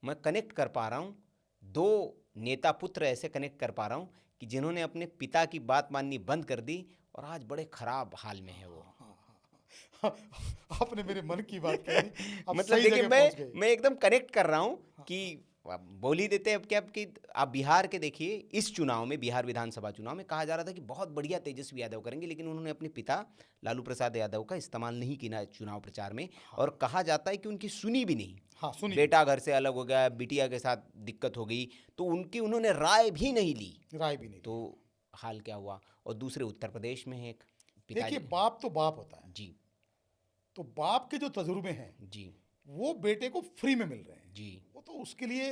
मैं कनेक्ट कर पा रहा हूँ, दो नेता पुत्र ऐसे कनेक्ट कर पा रहा हूँ कि जिन्होंने अपने पिता की बात माननी बंद कर दी और आज बड़े खराब हाल में है वो। आपने मेरे मन की बात कह दी, आप मतलब सही देखिए, जगह पहुंच गए। मैं एकदम कनेक्ट कर रहा हूँ कि आप बोल ही देते हैं अब क्या कि आप बिहार के देखिए, इस चुनाव में, बिहार विधानसभा चुनाव में कहा जा रहा था कि बहुत बढ़िया तेजस्वी यादव करेंगे, लेकिन उन्होंने अपने पिता लालू प्रसाद यादव का इस्तेमाल नहीं किया चुनाव प्रचार में। और कहा जाता है कि उनकी सुनी भी नहीं। हाँ, सुनिए। बेटा घर से अलग हो गया, बिटिया के साथ दिक्कत हो गई, तो उन्होंने राय भी नहीं ली। राय भी नहीं। तो हाल क्या हुआ? और दूसरे उत्तर प्रदेश में है एक देखिए, पिताजी। बाप तो बाप होता है जी तो बाप के जो तजुर्बे हैं जी वो बेटे को फ्री में मिल रहे हैं जी वो तो उसके लिए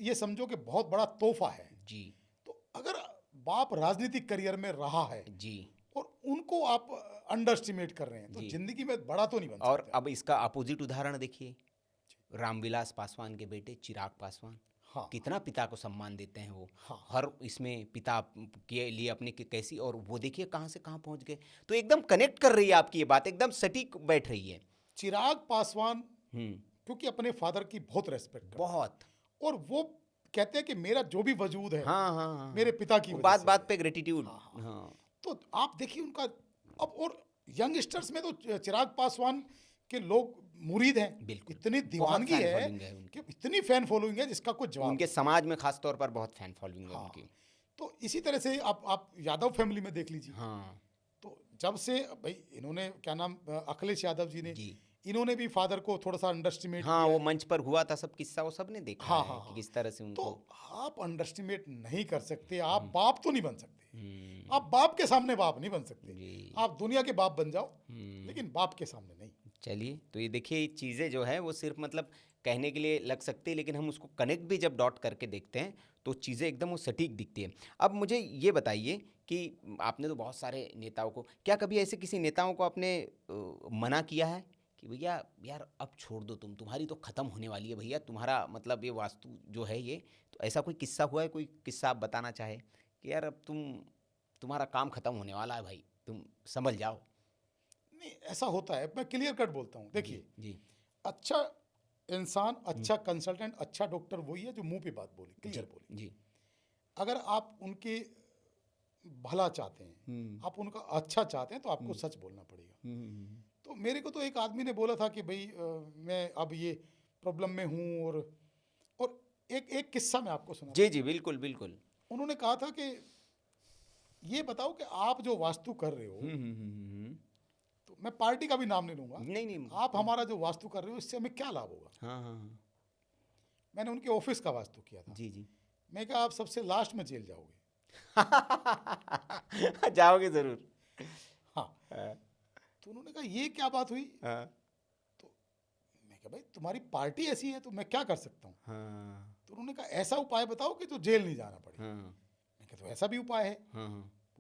ये समझो कि बहुत बड़ा तोहफा है जी तो अगर बाप राजनीतिक करियर में रहा है जी। और उनको आप अंडरस्टिमेट कर रहे हैं तो जी। जिंदगी में बड़ा तो नहीं बन और सकते। अब इसका अपोजिट उदाहरण देखिए, रामविलास पासवान के बेटे चिराग पासवान। हाँ, कितना पिता को सम्मान देते हैं वो। हाँ। हर इसमें पिता के लिए अपने कैसी, और वो देखिए कहाँ से कहाँ पहुंच गए। तो एकदम कनेक्ट कर रही है आपकी ये बात, एकदम सटीक बैठ रही है। चिराग पासवान क्योंकि अपने फादर की बहुत रेस्पेक्ट करते बहुत। हैं और वो कहते हैं कि मेरा जो भी वजूद है हाँ हाँ हाँ, मेरे पिता की वजह बात से बात है। पे ग्रेटिट्यूड। हाँ, हाँ तो आप देखिए उनका अब, और यंगस्टर्स में तो चिराग पासवान के लोग मुरीद हैं। बिल्कुल। इतनी बहुत दीवानगी fan है following है उनकी। कि इतनी फैन फॉलोइंग है जिसका कुछ जवाब उनके नहीं। समाज में खास तौर पर बहुत फैन फॉलोइंग है हाँ, उनकी। तो इसी तरह से आप यादव फैमिली में देख लीजिए। हाँ तो जब से भाई इन्होंने क्या नाम अखिलेश यादव जी ने, जी। इन्होंने भी फादर को थोड़ा सा अंडरस्टिमेट हाँ, किया वो है। मंच पर हुआ था सब किस्सा, वो सबने देखा हाँ, है हाँ, कि हाँ। किस तरह से तो उनको। आप अंडरस्टिमेट नहीं कर सकते, आप बाप तो नहीं बन सकते। आप बाप के सामने बाप नहीं बन सकते। जी। आप दुनिया के बाप बन जाओ लेकिन बाप के सामने नहीं। चलिए, तो ये देखिए चीज़ें जो है वो सिर्फ मतलब कहने के लिए लग सकती है, लेकिन हम उसको कनेक्ट भी जब डॉट करके देखते हैं तो चीज़ें एकदम वो सटीक दिखती है। अब मुझे ये बताइए कि आपने तो बहुत सारे नेताओं को, क्या कभी ऐसे किसी नेताओं को आपने मना किया है कि भैया यार अब छोड़ दो, तुम्हारी तो ख़त्म होने वाली है भैया, तुम्हारा मतलब ये वास्तु जो है ये, तो ऐसा कोई किस्सा हुआ है? कोई किस्सा आप बताना चाहे कि यार अब तुम्हारा काम ख़त्म होने वाला है भाई, तुम संभल जाओ। नहीं, ऐसा होता है। मैं क्लियर कट बोलता हूँ। देखिए, जी अच्छा इंसान, अच्छा कंसल्टेंट, अच्छा डॉक्टर वही है जो मुंह पे बात बोले, क्लियर बोले। जी अगर आप उनके भला चाहते हैं, आप उनका अच्छा चाहते हैं तो आपको सच बोलना पड़ेगा। तो मेरे को तो एक आदमी ने बोला था कि भाई मैं अब ये प्रॉब्लम में हूँ और एक किस्सा मैं आपको सुना। जी जी बिल्कुल बिल्कुल। उन्होंने कहा था कि ये बताओ कि आप जो वास्तु कर रहे हो, तो मैं पार्टी का भी नाम नहीं लूंगा, नहीं नहीं। आप हमारा जो वास्तु कर रहे हो इससे हमें क्या लाभ होगा। हाँ हाँ हाँ। मैंने उनके ऑफिस का वास्तु किया था। जी जी। मैं कहा आप सबसे लास्ट में जेल जाओगे। जाओगे जरूर। हाँ। तो उन्होंने कहा ये क्या बात हुई। हाँ तो मैं कहा भाई तुम्हारी पार्टी ऐसी है तो मैं क्या कर सकता हूँ। हाँ तो उन्होंने कहा ऐसा उपाय बताओ कि जो जेल नहीं जाना पड़े। हाँ मैं कहा तो ऐसा भी उपाय है। हाँ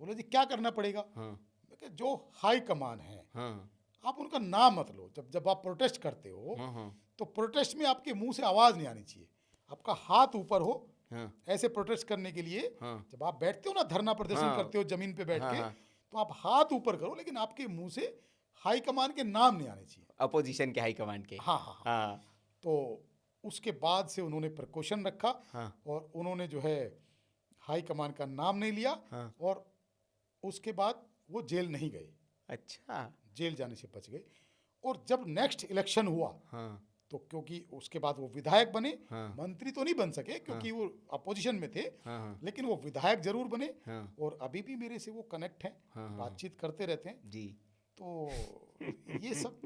बोले जी क्या करना पड़ेगा। हाँ मैं कहा जो हाई कमान है हाँ आप उनका नाम मत लो। जब जब आप प्रोटेस्ट करते हो हाँ तो प्रोटेस्ट में आपके मुंह से आवाज़ नहीं आनी चाहिए, आपका हाथ ऊपर हो हाँ ऐसे प्रोटेस्ट करने के लिए। हाँ जब आप बैठते हो ना धरना प्रदर्शन हाँ, करते हो जमीन पे बैठ हाँ, के, हाँ। तो आप हाथ ऊपर करो लेकिन आपके मुंह से हाई कमान के नाम नहीं आने चाहिए। अपोजिशन के हाई कमांड के। हाँ हाँ हाँ। हाँ तो उसके बाद से उन्होंने प्रिकॉशन रखा हाँ और उन्होंने जो है हाई कमान का नाम नहीं लिया हाँ। और उसके बाद वो जेल नहीं गए, अच्छा। जेल जाने से बच गए। और जब नेक्स्ट इलेक्शन हुआ हाँ तो क्योंकि उसके बाद वो विधायक बने, हाँ मंत्री तो नहीं बन सके क्योंकि वो अपोजिशन में थे, हाँ हाँ लेकिन वो विधायक जरूर बने हाँ और अभी भी मेरे से वो कनेक्ट हैं, हाँ, हाँ। बातचीत करते रहते हैं। जी। तो ये सब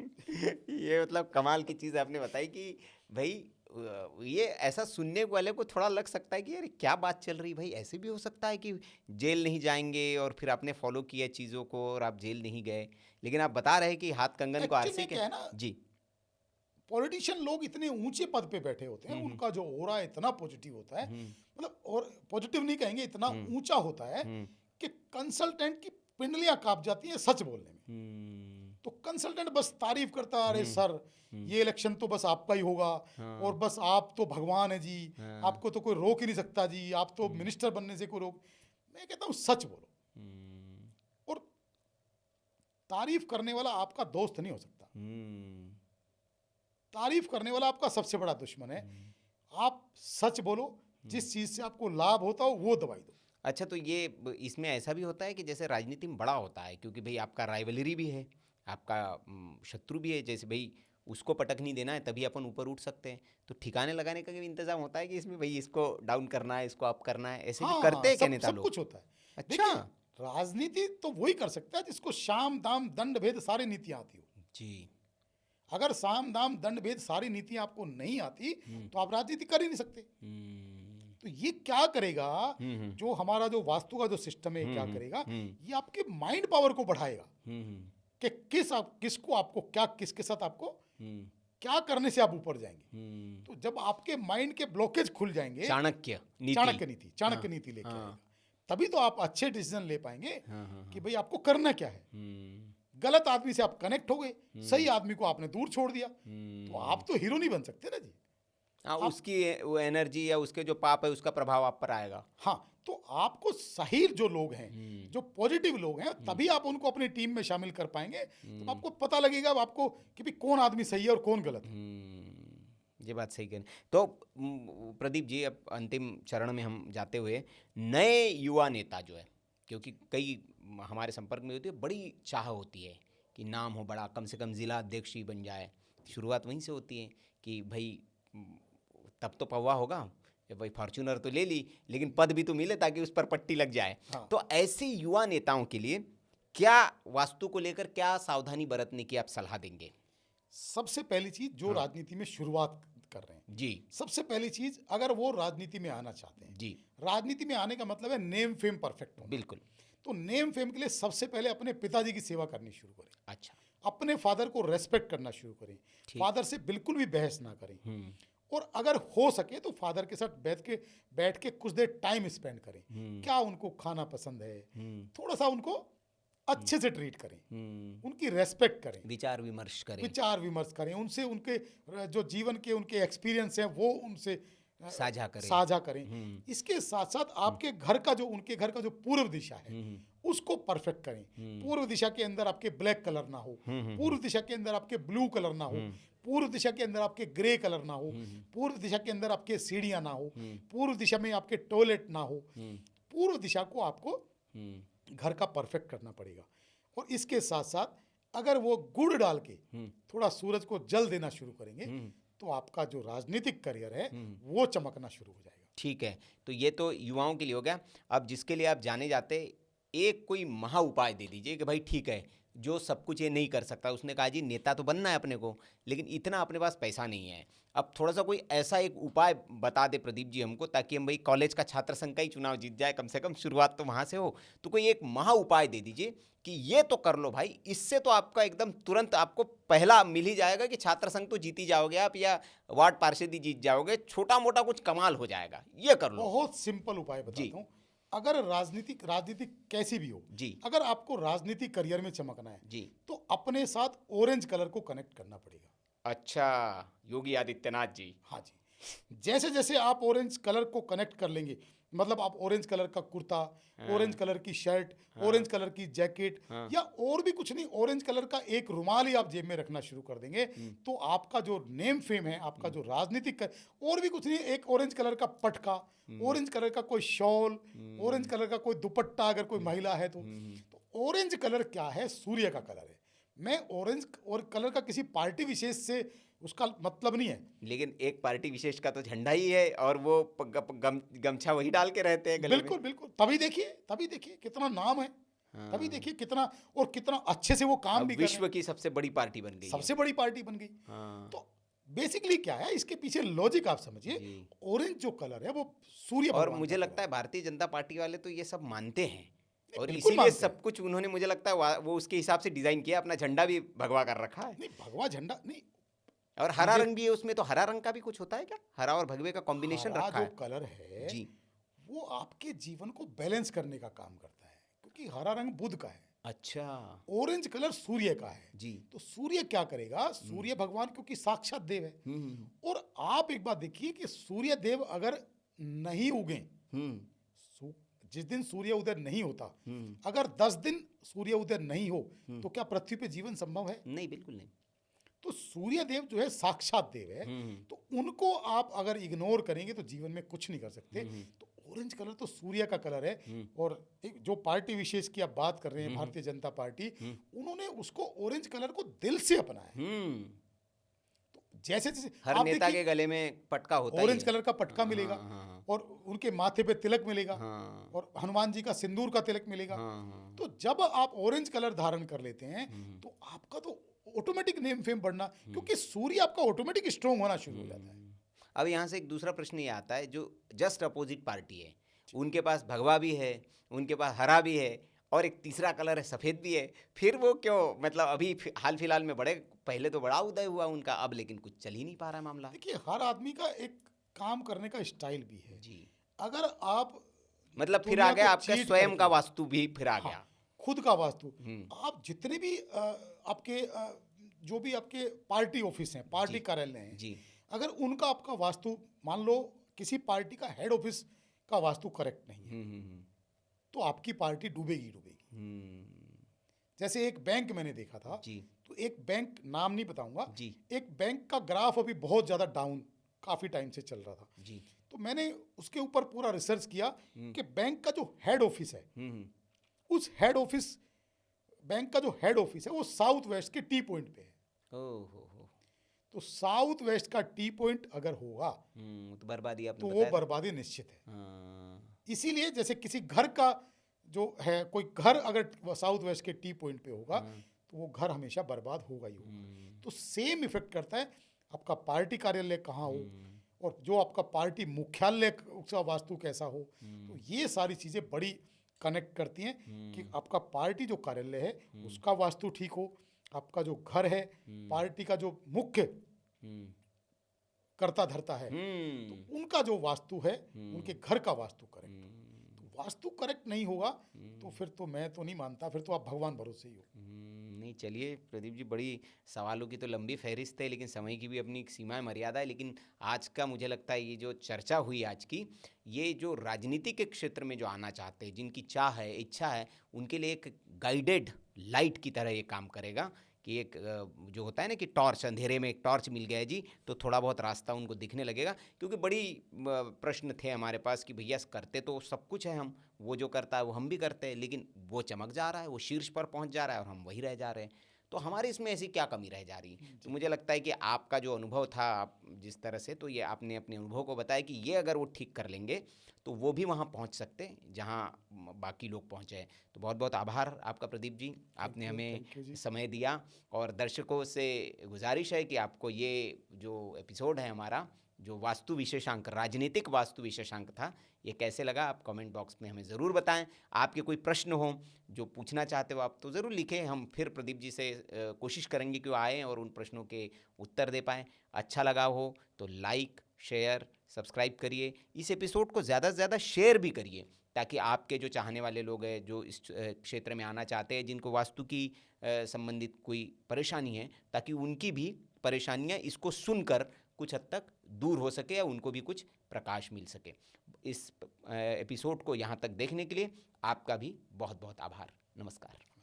ये मतलब कमाल की चीज़ आपने बताई कि भाई ये ऐसा सुनने वाले को थोड़ा लग सकता है कि यार क्या बात चल रही भाई, ऐसे भी हो सकता है कि जेल नहीं जाएंगे और फिर आपने फॉलो किया चीज़ों को और आप जेल नहीं गए, लेकिन आप बता रहे हैं कि हाथ कंगन को Actually आरसी में के। क्या है ना, जी। पॉलिटिशियन लोग इतने ऊंचे पद पे बैठे होते हैं, उनका जो ऑरा इतना पॉजिटिव होता है, मतलब और पॉजिटिव नहीं कहेंगे, इतना ऊंचा होता है कि कंसल्टेंट की पिंडलियां कांप जाती हैं सच बोलने में। तो कंसल्टेंट बस तारीफ करता है, अरे सर ये इलेक्शन तो बस आपका ही होगा और बस आप तो भगवान है जी, आपको तो कोई रोक ही नहीं सकता जी, आप तो मिनिस्टर बनने से कोई रोक। मैं कहता हूँ सच बोलो, और तारीफ करने वाला आपका दोस्त नहीं हो सकता, तारीफ करने वाला आपका सबसे बड़ा दुश्मन है। आप सच बोलो, जिस चीज से आपको लाभ होता हो वो दवाई दो। अच्छा, तो ये इसमें ऐसा भी होता है कि जैसे राजनीति में बड़ा होता है क्योंकि भाई आपका राइवलरी भी है, आपका शत्रु भी है, जैसे भाई उसको पटक नहीं देना है तभी अपन ऊपर उठ सकते हैं, तो ठिकाने लगाने का भी इंतजाम होता है कि इसमें भाई इसको डाउन करना है, इसको अप करना है, ऐसे भी करते हैं क्या नेता सब लोग? कुछ होता है। अच्छा। देखिए, राजनीति तो वही कर सकता है जिसको शाम दाम दंड भेद सारी नीतियां आती हो जी। अगर साम दाम दंड भेद सारी नीतियां आपको नहीं आती तो आप राजनीति कर ही नहीं सकते। तो ये क्या करेगा, जो हमारा जो वास्तु का जो सिस्टम है क्या करेगा, ये आपके माइंड पावर को बढ़ाएगा कि किसको आपको क्या, किसके साथ आपको क्या करने से आप ऊपर जाएंगे। तो जब आपके माइंड के ब्लॉकेज खुल जाएंगे, चाणक्य नीति लेके आएगा, तभी तो आप अच्छे डिसीजन ले पाएंगे कि भाई आपको करना क्या है। गलत आदमी से आप कनेक्ट हो गए, सही आदमी को आपने दूर छोड़ दिया, तो आप तो हीरो नहीं बन सकते ना जी। उसकी वो एनर्जी या उसके जो पाप है उसका प्रभाव आप पर आएगा। हाँ, तो आपको सही जो लोग हैं, जो पॉजिटिव लोग हैं, तभी आप उनको अपनी टीम में शामिल कर पाएंगे। तो आपको पता लगेगा आपको कि भाई कौन आदमी सही है और कौन गलत है। ये बात सही करें तो प्रदीप जी, अब अंतिम चरण में हम जाते हुए, नए युवा नेता जो है, क्योंकि कई हमारे संपर्क में होती है, बड़ी चाह होती है कि नाम हो बड़ा, कम से कम जिला अध्यक्ष ही बन जाए। शुरुआत वहीं से होती है कि भाई तब तो पौवा होगा, भाई फॉर्च्यूनर तो ले ली लेकिन पद भी तो मिले ताकि उस पर पट्टी लग जाए। हाँ। तो ऐसे युवा नेताओं के लिए क्या वास्तु को लेकर क्या सावधानी बरतने की आप सलाह देंगे? सबसे पहली चीज, जो राजनीति में शुरुआत कर रहे हैं जी, सबसे पहली चीज, अगर वो राजनीति में आना चाहते हैं जी, राजनीति में आने का मतलब है नेम फेम परफेक्ट होना। बिल्कुल। तो नेम फेम के लिए सबसे पहले अपने पिताजी की सेवा करनी शुरू करें, अच्छा, अपने फादर को रेस्पेक्ट करना शुरू करें, फादर से बिल्कुल भी बहस ना करें, और अगर हो सके तो फादर के साथ बैठ के कुछ देर टाइम स्पेंड करें। क्या उनको खाना पसंद है, थोड़ा सा उनको अच्छे से ट्रीट करें, उनकी रेस्पेक्ट करें, विचार विमर्श करें उनसे, उनके जो जीवन के उनके एक्सपीरियंस हैं वो उनसे साझा करें। इसके साथ साथ आपके घर का जो, उनके घर का जो पूर्व दिशा है उसको परफेक्ट करें। पूर्व दिशा के अंदर आपके ब्लैक कलर ना हो, पूर्व दिशा के अंदर आपके ब्लू कलर ना हो, पूर्व दिशा के अंदर आपके ग्रे कलर ना हो, पूर्व दिशा के अंदर आपके सीढ़ियां ना हो, पूर्व दिशा में आपके टॉयलेट ना हो। पूर्व दिशा को आपको घर का परफेक्ट करना पड़ेगा। और इसके साथ साथ अगर वो गुड़ डाल के थोड़ा सूरज को जल देना शुरू करेंगे तो आपका जो राजनीतिक करियर है वो चमकना शुरू हो जाएगा। ठीक है, तो ये तो युवाओं के लिए हो गया। अब जिसके लिए आप जाने जाते, एक कोई महा उपाय दे दीजिए कि भाई ठीक है, जो सब कुछ ये नहीं कर सकता, उसने कहा जी नेता तो बनना है अपने को, लेकिन इतना अपने पास पैसा नहीं है। अब थोड़ा सा कोई ऐसा एक उपाय बता दे प्रदीप जी हमको, ताकि हम भाई कॉलेज का छात्र संघ का ही चुनाव जीत जाए, कम से कम शुरुआत तो वहाँ से हो। तो कोई एक महा उपाय दे दीजिए कि ये तो कर लो भाई, इससे तो आपका एकदम तुरंत आपको पहला मिल ही जाएगा कि छात्र संघ तो जीत ही जाओगे आप, या वार्ड पार्षद ही जीत जाओगे, छोटा मोटा कुछ कमाल हो जाएगा, ये कर लो। बहुत सिंपल उपाय बताता हूँ। अगर राजनीतिक कैसी भी हो जी अगर आपको राजनीतिक करियर में चमकना है जी। तो अपने साथ ऑरेंज कलर को कनेक्ट करना पड़ेगा। अच्छा, योगी आदित्यनाथ जी। हाँ जी, जैसे जैसे आप ऑरेंज कलर को कनेक्ट कर लेंगे, मतलब आप ऑरेंज कलर का कुर्ता, ऑरेंज कलर की शर्ट, ऑरेंज कलर की जैकेट, या और भी कुछ नहीं, ऑरेंज कलर का एक रुमाल ही आप जेब में रखना शुरू कर देंगे, तो आपका जो नेम फेम है, आपका जो और भी कुछ नहीं, एक ऑरेंज कलर का पटका, ऑरेंज कलर का कोई शॉल, ऑरेंज कलर का कोई दुपट्टा, अगर कोई महिला है तो ऑरेंज कलर क्या है? सूर्य का कलर है। मैं ऑरेंज और कलर का किसी पार्टी विशेष से उसका मतलब नहीं है, लेकिन एक पार्टी विशेष का तो झंडा ही है, और वो गमछा वही डाल के रहते हैं गले में। बिल्कुल बिल्कुल। तभी देखिए कितना नाम है, तभी देखिए कितना और कितना अच्छे से वो काम अब भी कर रहे विश्व की सबसे बड़ी पार्टी बन गई हैं। सबसे बड़ी पार्टी बन गई। हाँ। तो बेसिकली क्या है, इसके पीछे लॉजिक आप समझिए। जी। ऑरेंज जो कलर है वो सूर्य और भगवान मुझे का लगता है भारतीय जनता पार्टी वाले तो ये सब मानते हैं, और बिल्कुल इसीलिए मानते हैं। सब कुछ उन्होंने, मुझे लगता है वो उसके हिसाब से डिजाइन किया, अपना झंडा भी भगवा कर रखा है। नहीं, भगवा झंडा नहीं, और हरा रंग भी है उसमें, तो हरा रंग का भी कुछ होता है क्या? हरा और भगवे का कॉम्बिनेशन हरा रखा जो है कलर है जी। वो आपके जीवन को बैलेंस करने का काम करता है, क्योंकि हरा रंग बुध का है, अच्छा ऑरेंज कलर सूर्य का है। जी। तो सूर्य क्या करेगा? सूर्य भगवान क्योंकि साक्षात देव है, और आप एक बात देखिए कि सूर्य देव अगर नहीं उगे, जिस दिन सूर्य उदय नहीं होता, अगर 10 दिन सूर्य उदय नहीं हो, तो क्या पृथ्वी पे जीवन संभव है? नहीं, बिल्कुल नहीं। तो सूर्य देव जो है साक्षात देव है, तो उनको आप अगर इग्नोर करेंगे तो जीवन में कुछ नहीं कर सकते। तो ऑरेंज कलर तो सूर्य का कलर है। और एक जो पार्टी विशेष की आप बात कर रहे हैं, भारतीय जनता पार्टी, उन्होंने उसको ऑरेंज कलर को दिल से अपनाया। तो जैसे जैसे हर नेता के गले में पटका होता है, ऑरेंज कलर का पटका मिलेगा, और उनके माथे पे तिलक मिलेगा, और हनुमान जी का सिंदूर का तिलक मिलेगा। तो जब आप ऑरेंज कलर धारण कर लेते हैं तो आपका तो ऑटोमेटिक नेम फेम बढ़ना, क्योंकि सूर्य आपका ऑटोमेटिक स्ट्रॉन्ग होना शुरू हो जाता है। अब यहाँ से एक दूसरा प्रश्न ये आता है, जो जस्ट अपोजिट पार्टी है, उनके पास भगवा भी है, उनके पास हरा भी है, और एक तीसरा कलर है सफ़ेद भी है, फिर वो क्यों, मतलब अभी हाल फिलहाल में पहले तो बड़ा उदय हुआ उनका, अब लेकिन कुछ चल ही नहीं पा रहा मामला। देखिए, हर आदमी का एक काम करने का स्टाइल भी है जी। अगर आप मतलब फिर आ गया आपका स्वयं का वास्तु भी फिर आ गया। खुद का वास्तु। आप जितने भी आपके जो भी आपके पार्टी ऑफिस हैं, पार्टी कार्यालय हैं जी, अगर उनका आपका वास्तु, मान लो किसी पार्टी का हेड ऑफिस का वास्तु करेक्ट नहीं है, तो आपकी पार्टी डूबेगी। जैसे एक बैंक मैंने देखा था जी, तो एक बैंक, नाम नहीं बताऊंगा जी, एक बैंक का ग्राफ अभी बहुत ज्यादा डाउन काफी टाइम से चल रहा था जी। तो मैंने उसके ऊपर पूरा रिसर्च किया कि बैंक का जो हेड ऑफिस है, उस हेड ऑफिस, बैंक का जो हेड ऑफिस है वो साउथ वेस्ट के टी पॉइंट पे है। तो साउथ वेस्ट का टी पॉइंट अगर होगा तो बर्बादी, तो वो बर्बादी निश्चित है। इसीलिए जैसे किसी घर का जो है, कोई घर अगर साउथ वेस्ट के टी पॉइंट पे होगा तो वो घर हमेशा बर्बाद होगा ही होगा। तो सेम इफेक्ट करता है आपका पार्टी कार्यालय कहाँ हो, और जो आपका पार्टी मुख्यालय का वास्तु कैसा हो। तो ये सारी चीज़ें बड़ी कनेक्ट करती हैं कि आपका पार्टी जो कार्यालय है उसका वास्तु ठीक हो, आपका जो घर है, पार्टी का जो मुख्य करता धरता है, तो उनका जो वास्तु है, उनके घर का वास्तु करेक्ट। तो वास्तु करेक्ट नहीं होगा तो फिर तो मैं तो नहीं मानता, फिर तो आप भगवान भरोसे ही हो। नहीं, चलिए प्रदीप जी, बड़ी सवालों की तो लंबी फहरिस्त है, लेकिन समय की भी अपनी एक सीमा मर्यादा है। लेकिन आज का मुझे लगता है ये जो चर्चा हुई आज की, ये जो राजनीति के क्षेत्र में जो आना चाहते हैं, जिनकी चाह है, इच्छा है, उनके लिए एक गाइडेड लाइट की तरह ये काम करेगा कि एक जो होता है ना कि टॉर्च, अंधेरे में एक टॉर्च मिल गया है जी, तो थोड़ा बहुत रास्ता उनको दिखने लगेगा। क्योंकि बड़ी प्रश्न थे हमारे पास कि भैया करते तो सब कुछ है हम, वो जो करता है वो हम भी करते हैं, लेकिन वो चमक जा रहा है, वो शीर्ष पर पहुंच जा रहा है और हम वही रह जा रहे हैं। तो हमारे इसमें ऐसी क्या कमी रह जा रही है? तो मुझे लगता है कि आपका जो अनुभव था, आप जिस तरह से, तो ये आपने अपने अनुभव को बताया कि ये अगर वो ठीक कर लेंगे तो वो भी वहाँ पहुँच सकते हैं जहाँ बाकी लोग पहुँचे हैं। तो बहुत बहुत आभार आपका प्रदीप जी, आपने हमें थैंक यू जी। समय दिया। और दर्शकों से गुजारिश है कि आपको ये जो एपिसोड है हमारा, जो वास्तु विशेषांक, राजनीतिक वास्तु विशेषांक था, ये कैसे लगा आप कमेंट बॉक्स में हमें ज़रूर बताएं। आपके कोई प्रश्न हो जो पूछना चाहते हो आप, तो ज़रूर लिखें। हम फिर प्रदीप जी से कोशिश करेंगे कि वो आएँ और उन प्रश्नों के उत्तर दे पाएँ। अच्छा लगा हो तो लाइक, शेयर, सब्सक्राइब करिए। इस एपिसोड को ज़्यादा से ज़्यादा शेयर भी करिए, ताकि आपके जो चाहने वाले लोग हैं, जो इस क्षेत्र में आना चाहते हैं, जिनको वास्तु की संबंधित कोई परेशानी है, ताकि उनकी भी परेशानियां इसको सुनकर कुछ हद तक दूर हो सके या उनको भी कुछ प्रकाश मिल सके। इस एपिसोड को यहाँ तक देखने के लिए आपका भी बहुत बहुत आभार। नमस्कार।